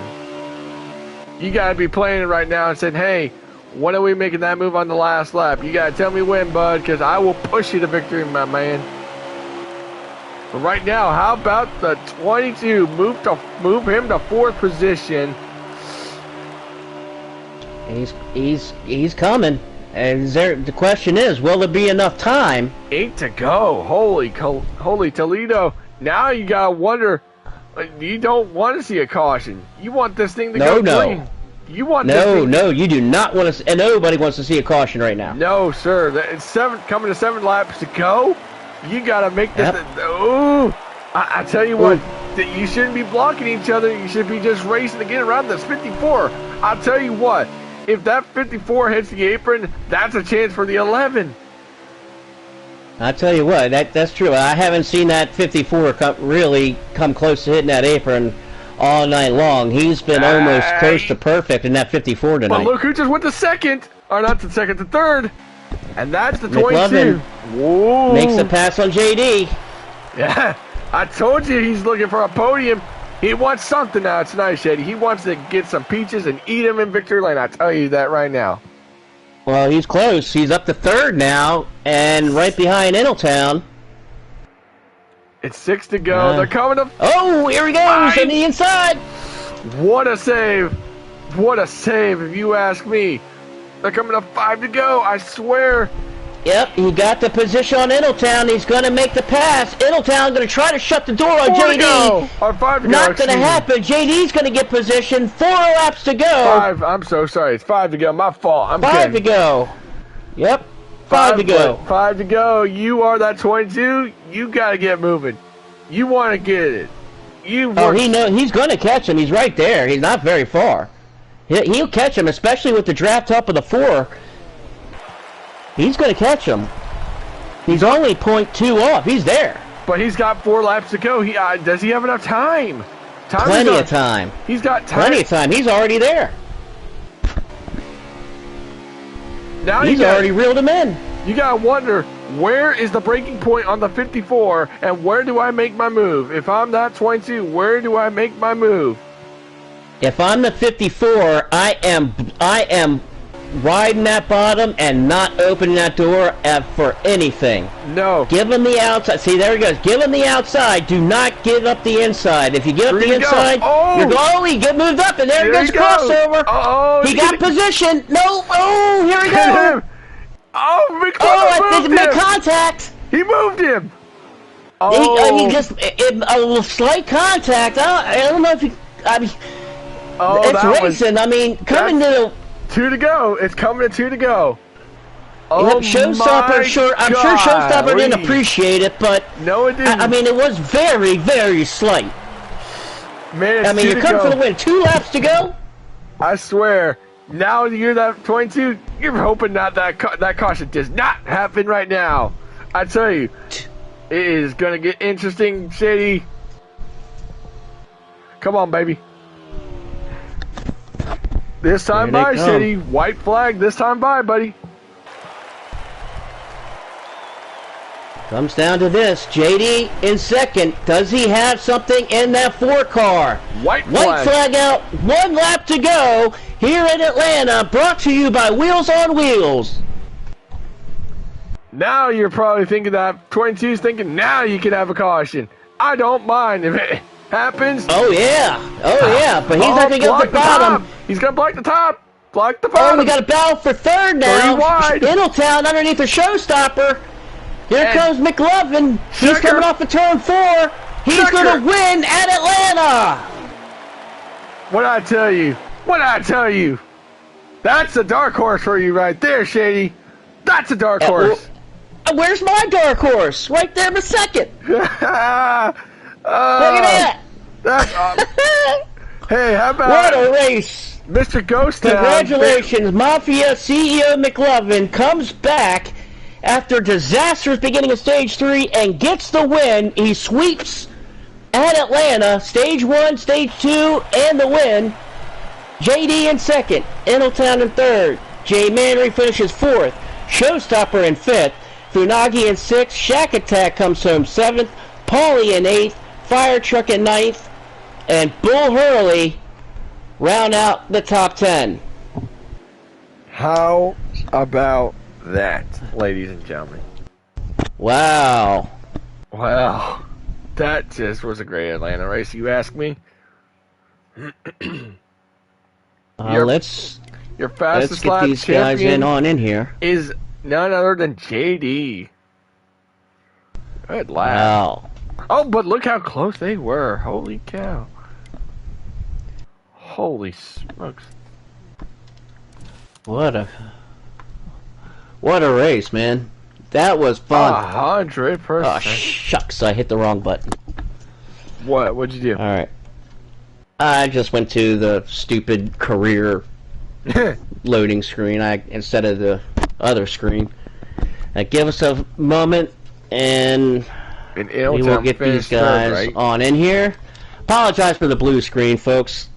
You got to be playing it right now and saying, hey, when are we making that move on the last lap? You got to tell me when, bud, because I will push you to victory, my man. But right now, how about the 22? Move him to 4th position. He's coming. And the question is, will there be enough time? 8 to go. Holy Toledo. Now you got to wonder. You don't want to see a caution. You want this thing to go clean. You want No, you do not want to. And nobody wants to see a caution right now. No, sir. It's coming to 7 laps to go. You got to make this. Yep. Ooh, I tell you what. You shouldn't be blocking each other. You should be just racing to get around this 54. I'll tell you what. If that 54 hits the apron, that's a chance for the 11. I tell you what, that's true. I haven't seen that 54 really come close to hitting that apron all night long. He's been almost close to perfect in that 54 tonight. But look who just went to 2nd. Or not to 2nd, to 3rd. And that's the 22. McLovin Whoa. makes the pass on JD. Yeah, I told you he's looking for a podium. He wants something now tonight, Shady. He wants to get some peaches and eat them in victory lane. I tell you that right now. Well, he's close. He's up to 3rd now, and right behind Innelltown. It's 6 to go. They're coming up. Oh, here he goes on the inside. What a save. What a save, if you ask me. They're coming up 5 to go, I swear. Yep, he got the position on Innelltown. He's going to make the pass. Innelltown going to try to shut the door on JD. Or 5 to go. Not going to happen. JD's going to get position. 4 laps to go. 5. I'm so sorry. It's 5 to go. My fault. I'm 5 to go. Yep. 5 to go. 5 to go. You are that 22. You got to get moving. You want to get it. He knows he's going to catch him. He's right there. He's not very far. He'll catch him, especially with the draft up of the 4. He's going to catch him. He's only 0.2 off. He's there. But he's got 4 laps to go. Does he have enough time? Plenty of time. He's got time. Plenty of time. He's already there. Now he's already reeled him in. You got to wonder, where is the breaking point on the 54, and where do I make my move? If I'm not 22, where do I make my move? If I'm the 54, I am riding that bottom and not opening that door for anything. No. Give him the outside. See, there he goes. Give him the outside. Do not give up the inside. If you give up the inside, you're going. He get moved up, and there goes crossover. He got position. No. Oh, here we go. Oh, I think he made contact. He moved him. He just a slight contact. I don't know if he. I mean, it's racing. I mean, coming to 2 to go. It's coming to 2 to go. Showstopper, I'm sure Showstopper didn't appreciate it, but no, it didn't. I mean, it was very, very slight. Man, I mean, you're coming for the win. 2 laps to go. I swear. Now you're that 22. You're hoping not that caution does not happen right now. I tell you, it is gonna get interesting, Shady. Come on, baby. This time by, Shady. White flag. This time by, buddy. Comes down to this. JD in second. Does he have something in that 4 car? White flag out. 1 lap to go here in Atlanta. Brought to you by Wheels on Wheels. Now you're probably thinking that 22's thinking now you can have a caution. I don't mind if it happens. Oh yeah. But he's not going to get the bottom. He's going to block the top. Block the bottom. Oh, we got a battle for 3rd now. 3 wide. Middletown underneath the Showstopper. Here comes McLovin. He's coming off the turn 4. He's going to win at Atlanta. What I tell you? That's a dark horse for you right there, Shady. That's a dark horse. Where's my dark horse? Right there in second. Look at that. That's awesome. Hey, how about... What a race. Mr. Ghost Town. Congratulations. Mafia CEO McLovin comes back after disastrous beginning of Stage 3 and gets the win. He sweeps at Atlanta, Stage 1, Stage 2, and the win. JD in second, Middletown in third, Jay Manry finishes 4th, Showstopper in 5th, Funagi in 6th, Shack Attack comes home 7th, Paulie in 8th, Fire Truck in 9th, and Bull Hurley round out the top 10. How about that, ladies and gentlemen? Wow. That just was a great Atlanta race, you ask me. Let's get these guys in here. Is none other than JD. Good lap. Wow. Oh, but look how close they were. Holy cow. Holy smokes. What a race, man. That was fun. 100%. Oh, shucks. I hit the wrong button. What'd you do? All right. I just went to the stupid career loading screen instead of the other screen. Give us a moment, and we will get these guys on in here. Apologize for the blue screen, folks.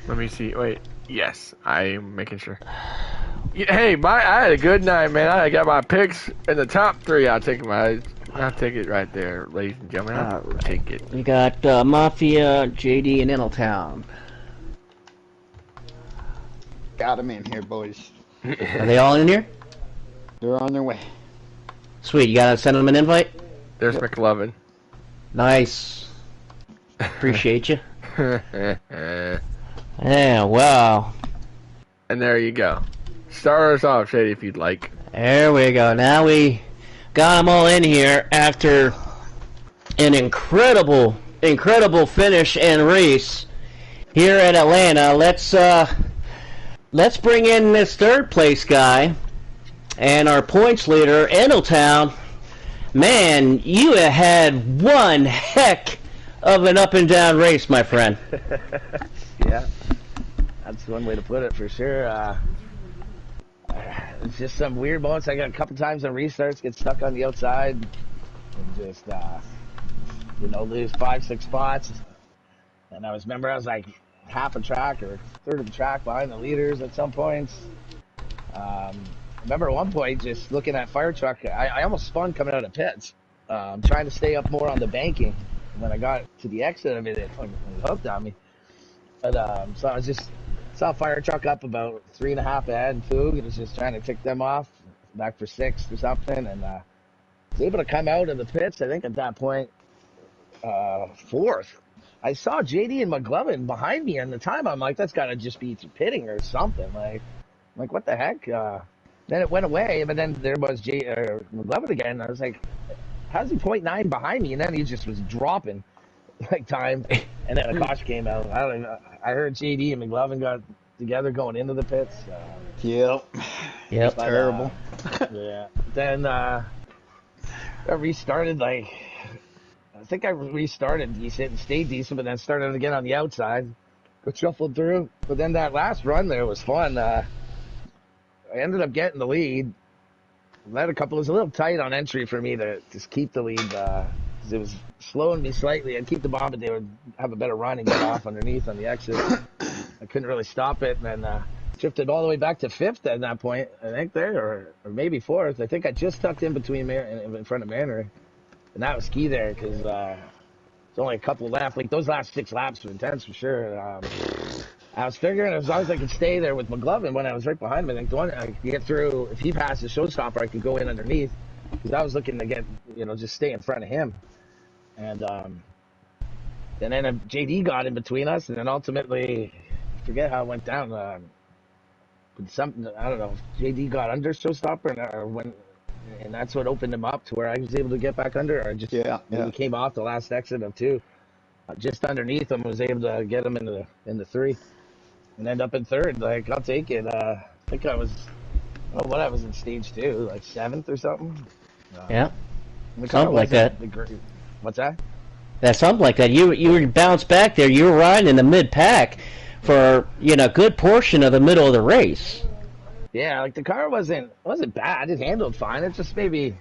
Let me see. Wait. Yes, I'm making sure. Hey, I had a good night, man. I got my picks in the top 3. I'll take it right there, ladies and gentlemen. I'll take it. We got Mafia, JD, and Middletown. Got them in here, boys. Are they all in here? They're on their way. Sweet. You gotta send them an invite? There's McLovin. Nice. Appreciate you. Yeah, wow. And there you go. Start us off, Shady, if you'd like. There we go. Now we got them all in here after an incredible finish and race here at Atlanta. Let's bring in this 3rd place guy and our points leader, Middletown. Man, you have had one heck of an up and down race, my friend. Yeah, that's one way to put it for sure. It's just some weird moments. I got a couple times on restarts, get stuck on the outside, and just lose 5-6 spots. And I was like half a track or 1/3 of the track behind the leaders at some points. Remember at one point just looking at Fire Truck, I almost spun coming out of pits, trying to stay up more on the banking. when I got to the exit of it, it fucking hooked on me. But so I was just saw a fire truck up about 3.5 ahead, and Foog, and was just trying to tick them off back for 6th or something, and was able to come out of the pits. I think at that point, 4th. I saw JD and McLovin behind me, and the time I'm like, that's got to just be pitting or something. Like what the heck? Then it went away, but then there was McLovin again. I was like, how's he 0.9 behind me? And then he just was dropping like time, and then a caution came out. I don't even. I heard JD and McLovin got together going into the pits. Yep. Yep. Terrible. Yeah. Then I restarted. Like I think I restarted decent and stayed decent, but then started again on the outside. Got shuffled through, but then that last run there was fun. I ended up getting the lead. Led a couple. It was a little tight on entry for me to just keep the lead because it was slowing me slightly. I'd keep the bomb, but they would have a better run and get off underneath on the exit. I couldn't really stop it, and then drifted all the way back to 5th at that point. I think there, or maybe 4th. I think I just tucked in between in front of Manor, and that was key there because there's only a couple left. Like those last 6 laps were intense for sure. I was figuring as long as I could stay there with McLovin when I was right behind him, I think the one I could get through, if he passed the showstopper, I could go in underneath because I was looking to get, just stay in front of him. And then JD got in between us, and then ultimately, I forget how it went down. But something, I don't know, if JD got under showstopper or when, and that's what opened him up to where I was able to get back under, or just he came off the last exit of 2. Just underneath him, was able to get him into 3. And end up in 3rd. Like, I'll take it. I think I was in stage 2, like 7th or something. Yeah. Something like that. What's that? That's something like that. You were bounced back there. You were riding in the mid pack for a good portion of the middle of the race. Yeah, like the car wasn't bad. It handled fine. It just maybe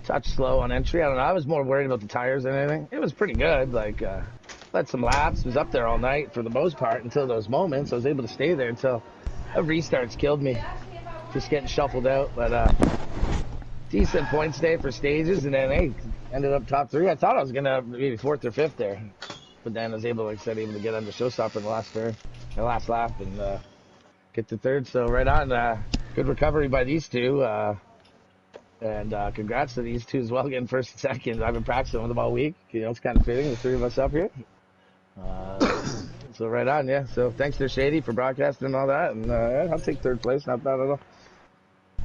touch slow on entry. I don't know. I was more worried about the tires than anything. It was pretty good. Like, led some laps. Was up there all night for the most part until those moments. I was able to stay there until restarts killed me. Just getting shuffled out. But decent points day for stages. And then, ended up top 3. I thought I was going to maybe 4th or 5th there. But then I was able, like I said, to get under showstopper in the last lap and get to 3rd. So right on. Good recovery by these two. And congrats to these two as well, getting 1st and 2nd. I've been practicing with them all week. It's kind of fitting, the 3 of us up here. So right on, yeah. So thanks to Shady for broadcasting and all that. And I'll take 3rd place, not bad at all.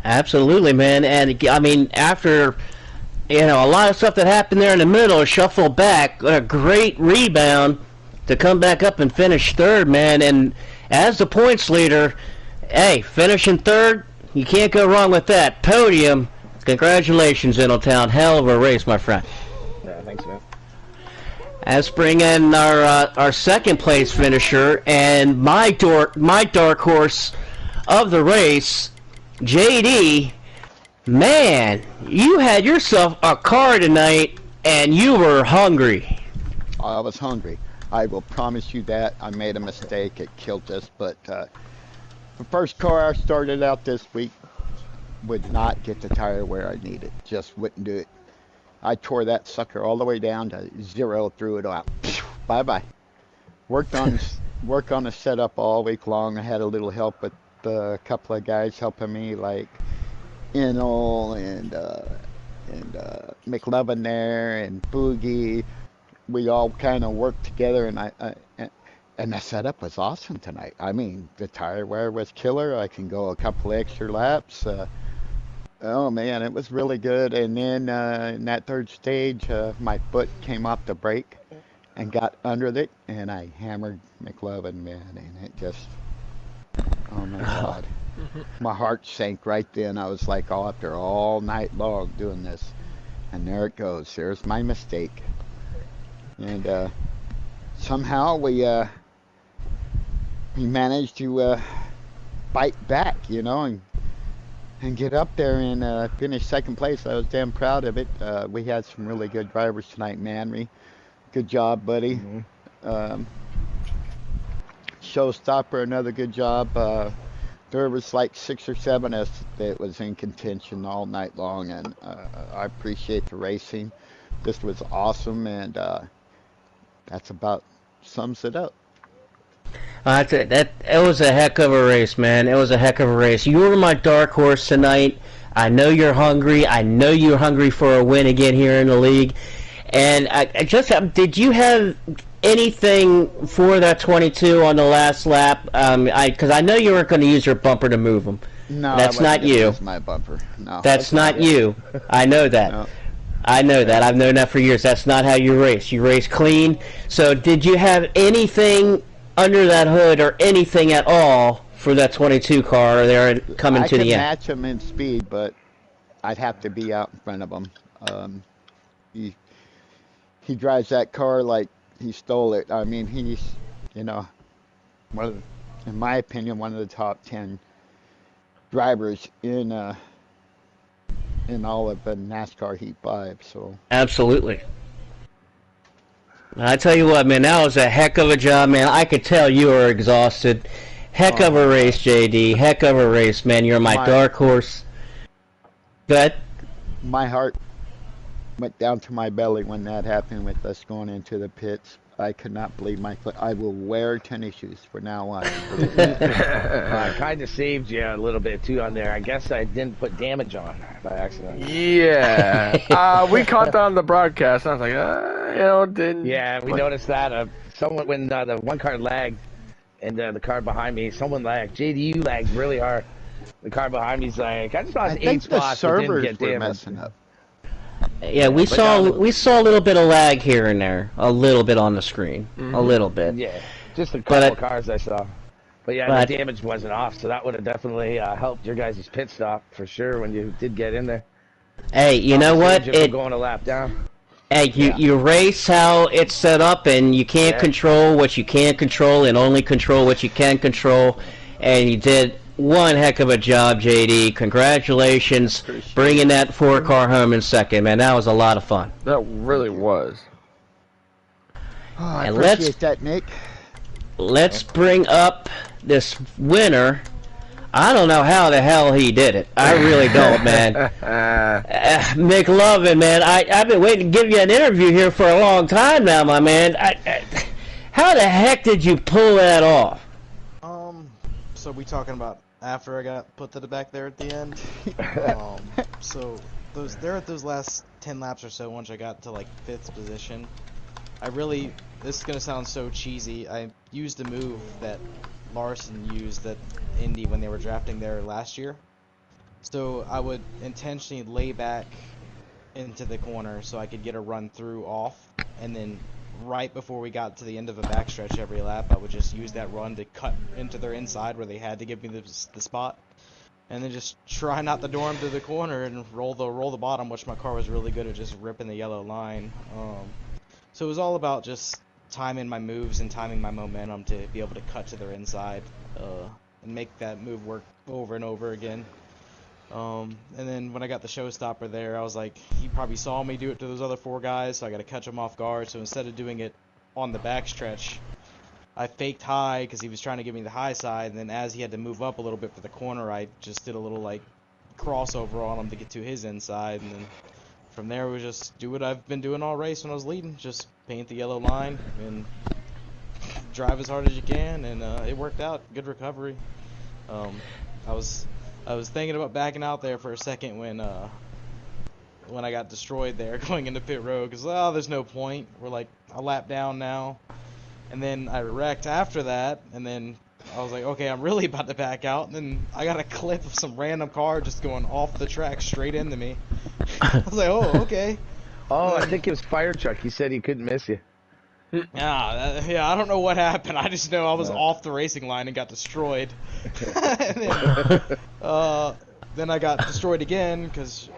Absolutely, man. And I mean, after a lot of stuff that happened there in the middle, shuffle back, a great rebound to come back up and finish 3rd, man. And as the points leader, finishing 3rd, you can't go wrong with that. Podium. Congratulations, Intletown. Hell of a race, my friend. Yeah, thanks, man. Let's bring in our 2nd place finisher and my dark horse of the race, JD. Man, you had yourself a car tonight, and you were hungry. I was hungry. I will promise you that. I made a mistake. It killed us. But the first car I started out this week would not get the tire where I needed. Just wouldn't do it. I tore that sucker all the way down to 0, threw it out. Bye-bye. Worked on the setup all week long. I had a little help with a couple of guys helping me, like Inel and McLovin there and Boogie. We all kind of worked together, and the setup was awesome tonight. I mean, the tire wear was killer. I can go a couple extra laps. Oh man, it was really good. And then in that 3rd stage, my foot came off the brake and got under it, and I hammered McLovin, man, and it just, oh my God. My heart sank right then. I was like, after all night long doing this, and there it goes. There's my mistake. And somehow we managed to bite back, and get up there and finish 2nd place. I was damn proud of it. We had some really good drivers tonight, man. Good job, buddy. Mm-hmm. Showstopper, another good job. There was like 6 or 7 that was in contention all night long, and I appreciate the racing. this was awesome, and that's about sums it up. It was a heck of a race, man. It was a heck of a race. You were my dark horse tonight. I know you're hungry. I know you're hungry for a win again here in the league. And I just did you have anything for that 22 on the last lap? Because I know you weren't going to use your bumper to move them. No, that's not you. Use my bumper. No, that's not you. I know that. No. I know that. I've known that for years. That's not how you race. You race clean. So did you have anything under that hood or anything at all for that 22 car there coming to the end? I could match him in speed, but I'd have to be out in front of him. He drives that car like he stole it. I mean, he's, in my opinion, one of the top 10 drivers in all of the NASCAR Heat 5. So absolutely. I tell you what, man, that was a heck of a job, man. I could tell you were exhausted. Heck of a race, JD. Heck of a race, man. You're my dark horse. But my heart went down to my belly when that happened with us going into the pits. I could not believe my foot. I will wear tennis shoes from now on. I kind of saved you a little bit too on there. I guess I didn't put damage on by accident. Yeah, we caught that on the broadcast. I was like, didn't. Yeah, we noticed that. Someone when the one car lagged, and the car behind me, someone lagged. JD, you lagged really hard. The car behind me's like, I just lost 8 spots. The servers didn't get were messing up. Yeah, we saw a little bit of lag here and there, a little bit on the screen, a little bit. Yeah, just a couple of cars I saw. But yeah, the damage wasn't off, so that would have definitely helped your guys' pit stop for sure when you did get in there. Hey, you know what? Going a lap down. Hey, you race how it's set up, and you can't control what you can't control, and only control what you can control. And you did one heck of a job, JD. Congratulations, bringing that 4-car home in second, man. That was a lot of fun. That really was. Oh, I appreciate that, Nick. Let's bring up this winner. I don't know how the hell he did it. I really don't, man. McLovin, man. I've been waiting to give you an interview here for a long time now, my man. How the heck did you pull that off? So we talking about after I got put to the back there at the end? So those last 10 laps or so, once I got to like 5th position, this is gonna sound so cheesy. I used a move that Larson used at Indy when they were drafting there last year. So I would intentionally lay back into the corner so I could get a run through off, and then right before we got to the end of a backstretch every lap, I would just use that run to cut into their inside where they had to give me the spot, and then just try not to door them to the corner and roll the bottom, which my car was really good at just ripping the yellow line. So it was all about just timing my moves and timing my momentum to be able to cut to their inside and make that move work over and over again. And then when I got the showstopper there, I was like, he probably saw me do it to those other 4 guys, so I got to catch him off guard. So instead of doing it on the backstretch, I faked high because he was trying to give me the high side, and then as he had to move up a little bit for the corner, I just did a little like crossover on him to get to his inside, and then from there we just do what I've been doing all race when I was leading, just paint the yellow line and drive as hard as you can, and it worked out. Good recovery. I was thinking about backing out there for a second when I got destroyed there going into pit road, because there's no point. We're like a lap down now, and then I wrecked after that, and then I was like, okay, I'm really about to back out, and then I got a clip of some random car just going off the track straight into me. I was like, oh, okay. Oh, I think it was Fire Truck. He said he couldn't miss you. Yeah, I don't know what happened. I just know I was off the racing line and got destroyed. And then I got destroyed again because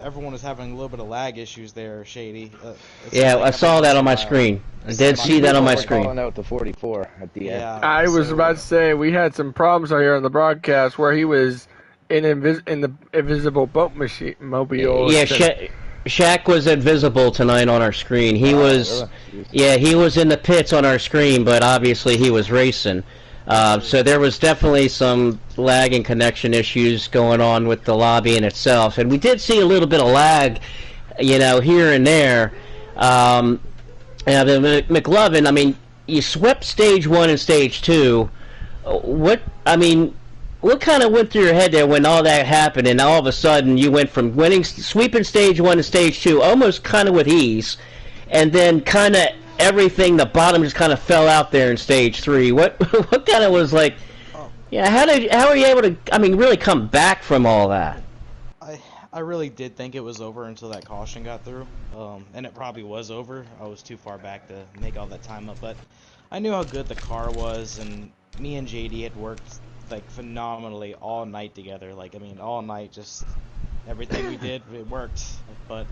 everyone was having a little bit of lag issues there, Shady. Yeah, I saw that on my screen. I did see that on my screen. Calling out the 44 at the end. Yeah, I was about to say, we had some problems out here on the broadcast where he was in the invisible boat mobile. Yeah, Shaq was invisible tonight on our screen. He was, he was in the pits on our screen, but obviously he was racing. So there was definitely some lag and connection issues going on with the lobby in itself, and we did see a little bit of lag here and there. And McLovin, I mean, you swept stage 1 and stage 2. What kind of went through your head there when all that happened, and all of a sudden you went from sweeping stage 1 to stage 2 almost kind of with ease, and then kind of everything, the bottom just kind of fell out there in stage 3. What kind of was like? Yeah, how were you able to? I mean, really come back from all that? I really did think it was over until that caution got through, and it probably was over. I was too far back to make all that time up, but I knew how good the car was, and me and JD had worked like phenomenally all night together. Like, I mean, all night, just everything we did, it worked. But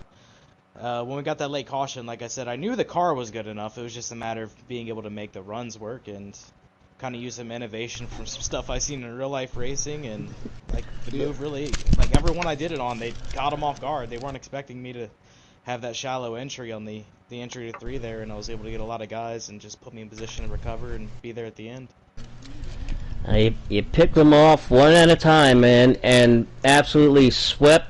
when we got that late caution, like I said, I knew the car was good enough. It was just a matter of being able to make the runs work and kind of use some innovation from some stuff I seen in real life racing, and like the move really, like everyone I did it on, they caught them off guard. They weren't expecting me to have that shallow entry on the entry to 3 there, and I was able to get a lot of guys and just put me in position to recover and be there at the end. You picked them off one at a time, man, and absolutely swept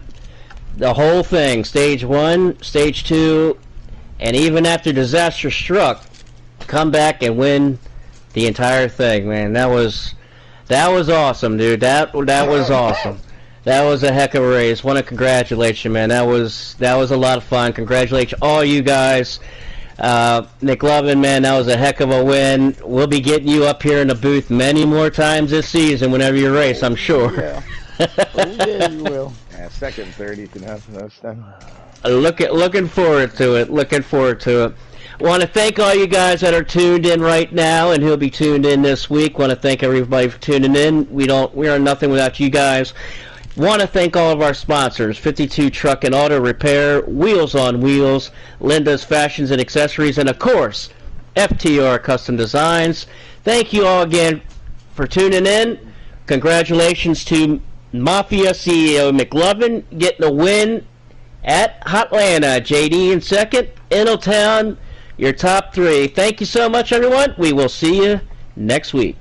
the whole thing. Stage 1, stage 2, and even after disaster struck, come back and win the entire thing, man. That was awesome, dude. That was awesome. That was a heck of a race. Want to congratulate you, man. That was a lot of fun. Congratulate all you guys. McLovin, man, that was a heck of a win. We'll be getting you up here in the booth many more times this season whenever you race, I'm sure. Yeah. Yeah, you will. Yeah, second, third, you can have those time. Looking forward to it. Looking forward to it. Want to thank all you guys that are tuned in right now and who'll be tuned in this week. Want to thank everybody for tuning in. We are nothing without you guys. Want to thank all of our sponsors: 52 Truck and Auto Repair, Wheels on Wheels, Linda's Fashions and Accessories, and of course, FTR Custom Designs. Thank you all again for tuning in. Congratulations to Mafia CEO McLovin getting a win at Hotlanta. JD in second. Ingletown, your top 3. Thank you so much, everyone. We will see you next week.